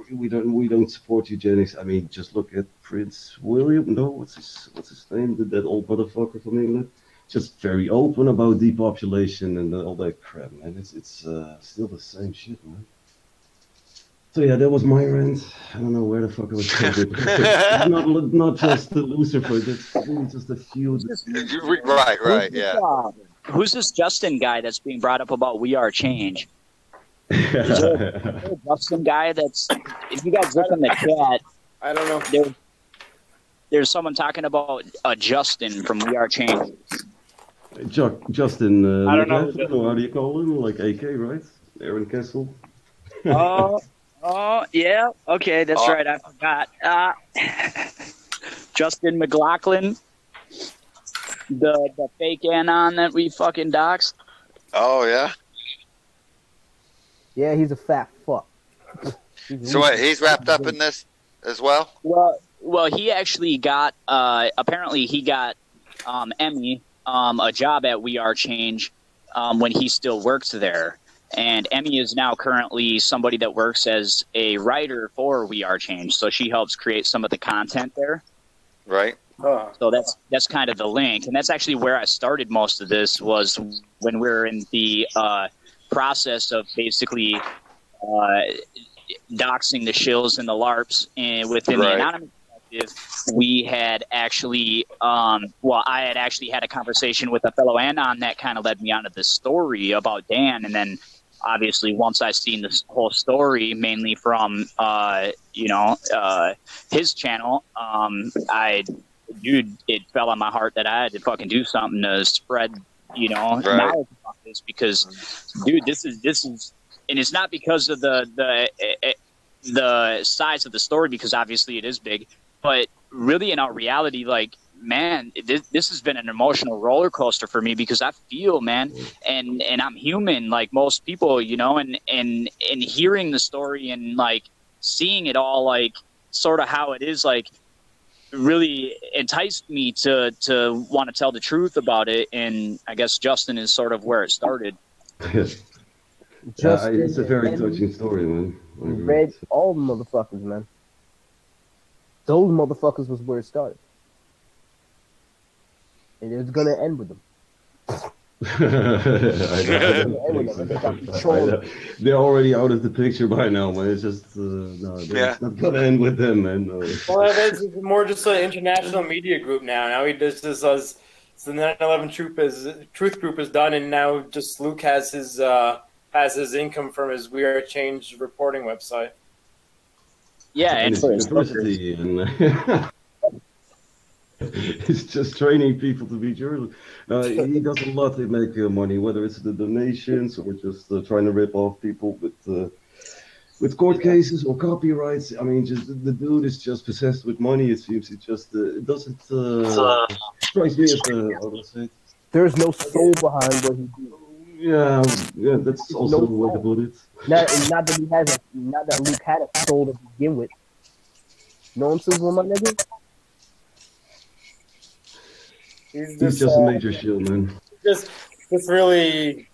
we don't support eugenics. I mean, just look at Prince William. No, what's his name? That old motherfucker from England. Just very open about depopulation and all that crap, man. It's still the same shit, man. So yeah, that was my rant. I don't know where the fuck I was going. It's not just the Lucifer. That's really just a few. Right, yeah. Who's this Justin guy that's being brought up about We Are Change? Is there a Justin guy that's? If you guys look in the chat, I don't know. There's someone talking about Justin from We Are Change. Justin. I don't know. How do you call him? Like AK, right? Aaron Kessel. Oh, yeah. Okay, that's right. I forgot. Justin McLaughlin, the fake anon that we fucking doxed. Oh, yeah? Yeah, he's a fat fuck. So what, he's wrapped up in this as well? Well, he actually got, apparently he got Emmy a job at We Are Change when he still works there. And Emmy is now currently somebody that works as a writer for We Are Change, so she helps create some of the content there. Right. So that's kind of the link, and that's actually where I started most of this, was when we were in the process of basically doxing the shills and the LARPs, and within the Anonymous Collective, we had actually, I had actually had a conversation with a fellow Anon that kind of led me onto this story about Dan, and then obviously once I seen this whole story, mainly from his channel, it fell on my heart that I had to fucking do something to spread knowledge about this, because dude, this is and it's not because of the size of the story, because obviously it is big, but really in our reality, like, man, this has been an emotional roller coaster for me because I feel, man, and I'm human like most people, you know, and hearing the story and like seeing it all like sort of how it is, like really enticed me to want to tell the truth about it. And I guess Justin is sort of where it started. It's a very touching story, man. Read all the motherfuckers, man. Those motherfuckers was where it started. And it was gonna end with them. They're already out of the picture by now, man. It's just it's not gonna end with them, man. No. Well, it's more just an international media group now. Now he does this as the 9/11 Truth Group is done, and now just Luke has his income from his We Are Change reporting website. Yeah, and for his university, and he's just training people to be journalists. He does a lot to make money, whether it's the donations or just trying to rip off people with court cases or copyrights. I mean, just the dude is just possessed with money. It seems it just it doesn't strikes me as how do I say it? There's no soul behind what he do. Yeah, that's also the way to put it. Not that Luke had a soul to begin with. You know what I'm saying, my nigga? He's just a major shield, man. Just really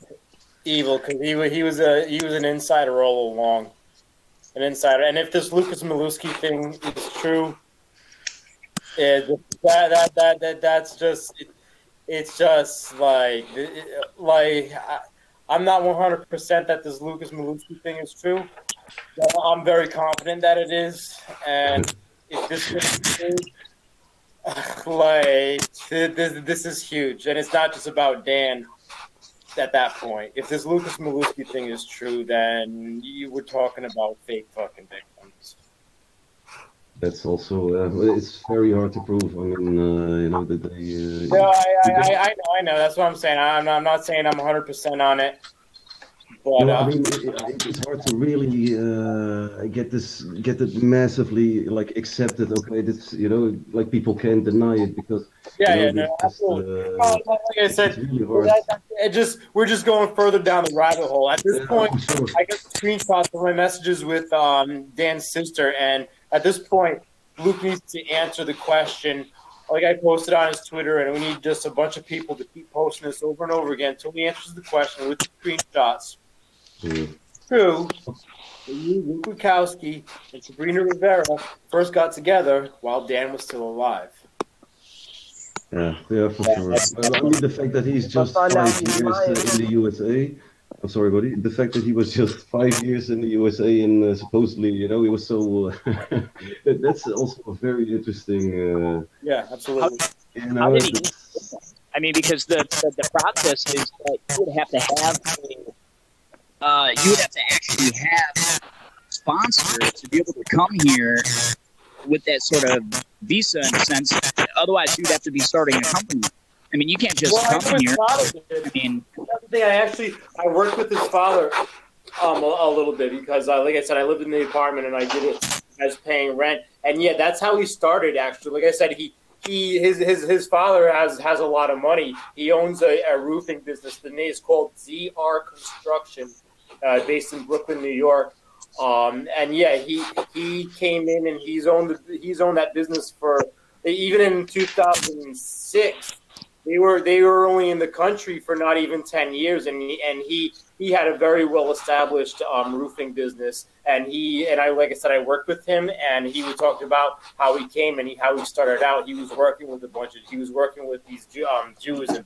evil because he was an insider all along, an insider. And if this Lucas Milewski thing is true, that's just. It's just like I'm not 100% that this Lucas Milewski thing is true. But I'm very confident that it is, and if this is true, this is huge, and it's not just about Dan. At that point, if this Lucas Milewski thing is true, then you were talking about fake fucking victims. That's also it's very hard to prove. I mean, you know that they. I know. That's what I'm saying. I'm not saying I'm 100% on it. But I mean, it's hard to really get it massively like accepted. Okay, this like people can't deny it because absolutely. Like I said, really we're just going further down the rabbit hole. At this point, sure. I get screenshots of my messages with Dan's sister, and at this point, Luke needs to answer the question. Like I posted on his Twitter, and we need just a bunch of people to keep posting this over and over again until he answers the question with the screenshots. True, Luke Wachowski and Sabrina Rivera first got together while Dan was still alive. Yeah, for sure. I mean, the fact that he's just 5 years in the USA. I'm sorry, buddy. The fact that he was just 5 years in the USA and supposedly, he was so. That's also a very interesting. Yeah, absolutely. How did he? I mean, because the process is that you would have to have you would have to actually have a sponsor to be able to come here with that sort of visa in a sense. Otherwise, you'd have to be starting a company. I mean, you can't just come here. I mean, I worked with his father a little bit because, like I said, I lived in the apartment and I did it as paying rent. And yeah, that's how he started. Actually, like I said, his father has a lot of money. He owns a roofing business. The name is called ZR Construction, based in Brooklyn, New York. And yeah, he came in and he's owned that business for even in 2006. They were only in the country for not even 10 years, and he had a very well established roofing business. And like I said, I worked with him, and he was talking about how he came and how he started out. He was working with these Jews and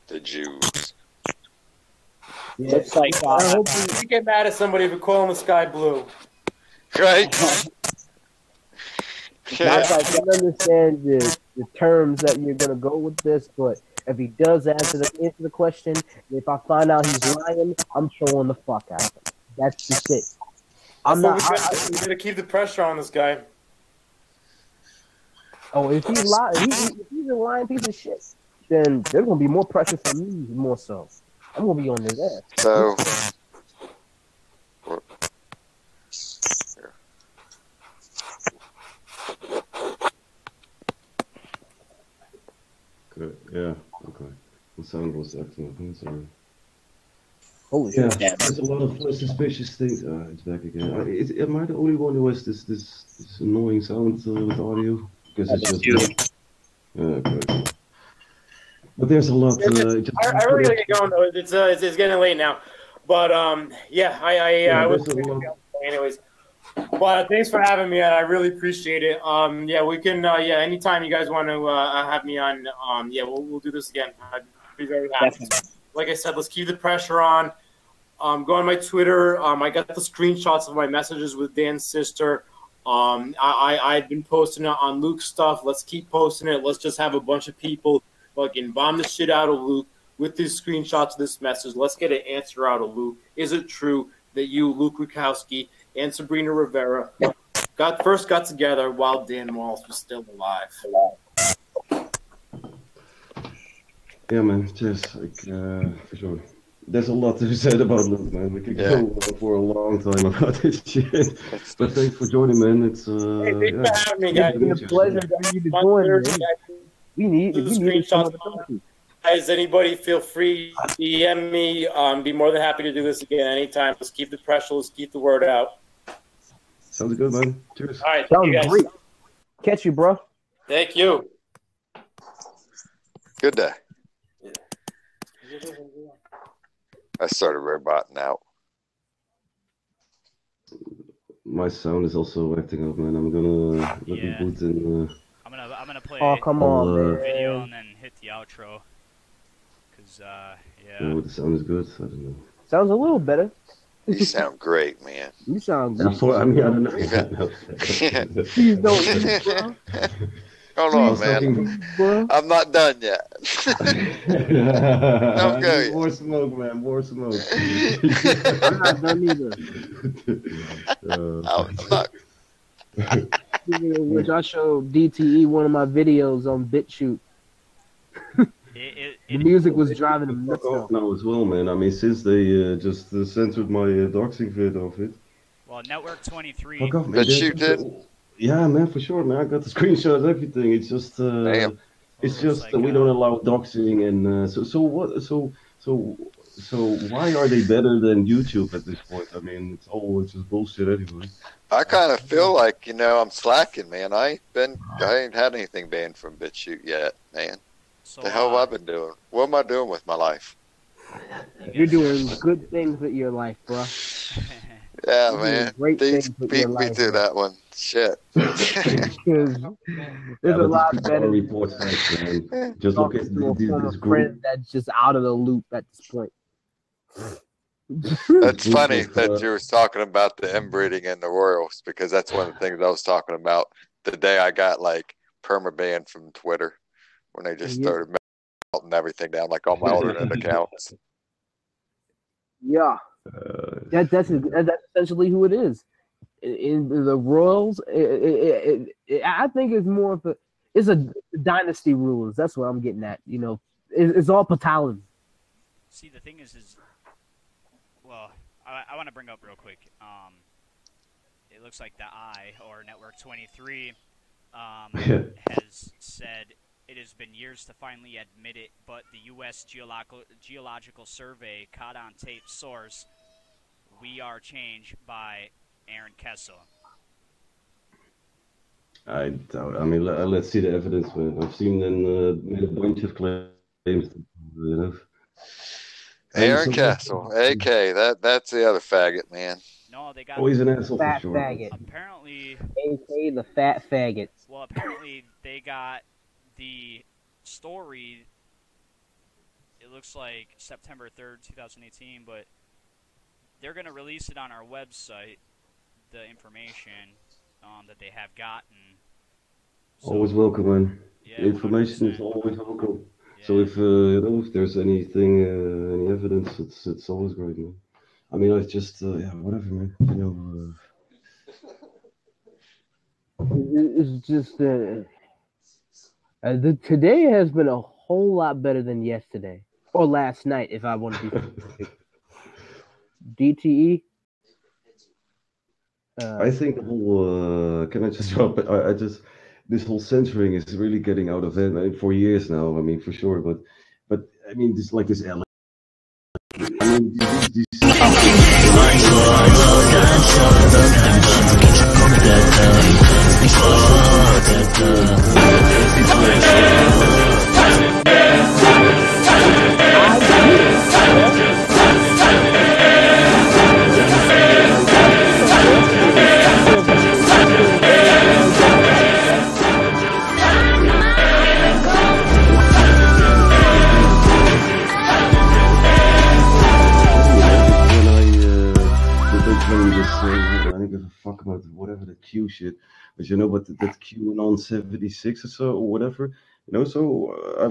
the Jews. Yeah. It's like I hope you get mad at somebody for calling the sky blue. Right. I can understand the terms that you're gonna go with this, but if he does answer the question, if I find out he's lying, I'm trolling the fuck out of him. That's just it. We're gonna keep the pressure on this guy. Oh, if he's a lying piece of shit, then there's gonna be more pressure for me, more so. I'm gonna be on his ass. So. Yeah, okay. The sound was acting up. Sorry. Holy Yeah, shit. there's a lot of suspicious things. It's back again. Am I the only one who has this annoying sound with audio? Because it's just. Okay. But there's a lot. I really gotta get going though. It's getting late now. But yeah, I was anyways. But thanks for having me, and I really appreciate it. Yeah, we can. Yeah, anytime you guys want to have me on, yeah, we'll do this again. I'd be very happy. Definitely. Like I said, let's keep the pressure on. Go on my Twitter. I got the screenshots of my messages with Dan's sister. I've been posting it on Luke's stuff. Let's keep posting it. Let's just have a bunch of people fucking bomb the shit out of Luke with these screenshots of this message. Let's get an answer out of Luke. Is it true that you, Luke Rukowski, and Sabrina Rivera first got together while Dan Walsh was still alive? Yeah, man. Just like for sure. There's a lot to be said about Luke, man. We could go for a long time about this shit. But thanks for joining, man. It's thanks for having me, guys. It's been a pleasure for you to join, man. We need screenshots. Guys, anybody feel free to DM me. Be more than happy to do this again anytime. Let's keep the pressure. Let's keep the word out. Sounds good, man. Cheers. All right. Sounds great. Catch you, bro. Thank you. Good day. I started roboting out. My sound is also acting up, man. I'm gonna let me boot in. I'm gonna play. Oh, come on, video and then hit the outro. Cause yeah, the sound is good. I don't know. Sounds a little better. You sound great, man. You sound good. I mean, I don't know. Please don't, bro. Hold on, man. I'm not done yet. Don't go yet. More smoke, man. More smoke. I'm not done either. I'm not. Speaking of which, I showed DTE one of my videos on BitChute. The music was driving him nuts now as well, man. I mean, since they just censored my doxing vid of it. Well, Network 23. Fuck off, man. BitChute did? Yeah, man, for sure, man. I got the screenshots, everything. It's just, it's just like, we don't allow doxing, and so why are they better than YouTube at this point? I mean, it's just bullshit anyway. I kind of feel like, I'm slacking, man. I ain't had anything banned from BitChute yet, man. So, the hell have I been doing? What am I doing with my life? You're doing good things with your life, bro. Yeah, man. These beat me through that one. Shit. There's a lot better reports, man. Just look at this friend that's just out of the loop at this point. That's funny that you were talking about the inbreeding and the Royals, because that's one of the things I was talking about the day I got like perma-banned from Twitter when they just started melting everything down, like all my alternate accounts. Yeah. That's essentially who it is. In the Royals, I think it's more of it's a dynasty rulers. That's what I'm getting at. It's all Patalans. See, the thing is well, I want to bring up real quick. It looks like the or Network 23 has said it has been years to finally admit it, but the U.S. Geological Survey caught on tape source, "We Are Change" by Aaron Kessel. I doubt. I mean, let's see the evidence, man. I've seen them made a bunch of claims. Aaron Kessel, AK. That's the other faggot, man. No, they got. Oh, he's an asshole for sure. Faggot. Apparently, AK the fat faggot. Well, apparently they got the story. It looks like September 3rd, 2018, but they're going to release it on our website, the information that they have gotten. So, always welcome, man. Yeah, information 100%. Is always welcome. Yeah. So if there's anything, any evidence, it's always great, man. I mean, it's just whatever, man. It's just today has been a whole lot better than yesterday or last night, if I want to be. DTE. I think the whole. Can I just drop it? this whole censoring is really getting out of hand. I mean, for years now. I mean, for sure. But I mean, this like this. I mean, I don't give a fuck about whatever the Q shit, but you know, but that QAnon 76 or so or whatever, you know. So I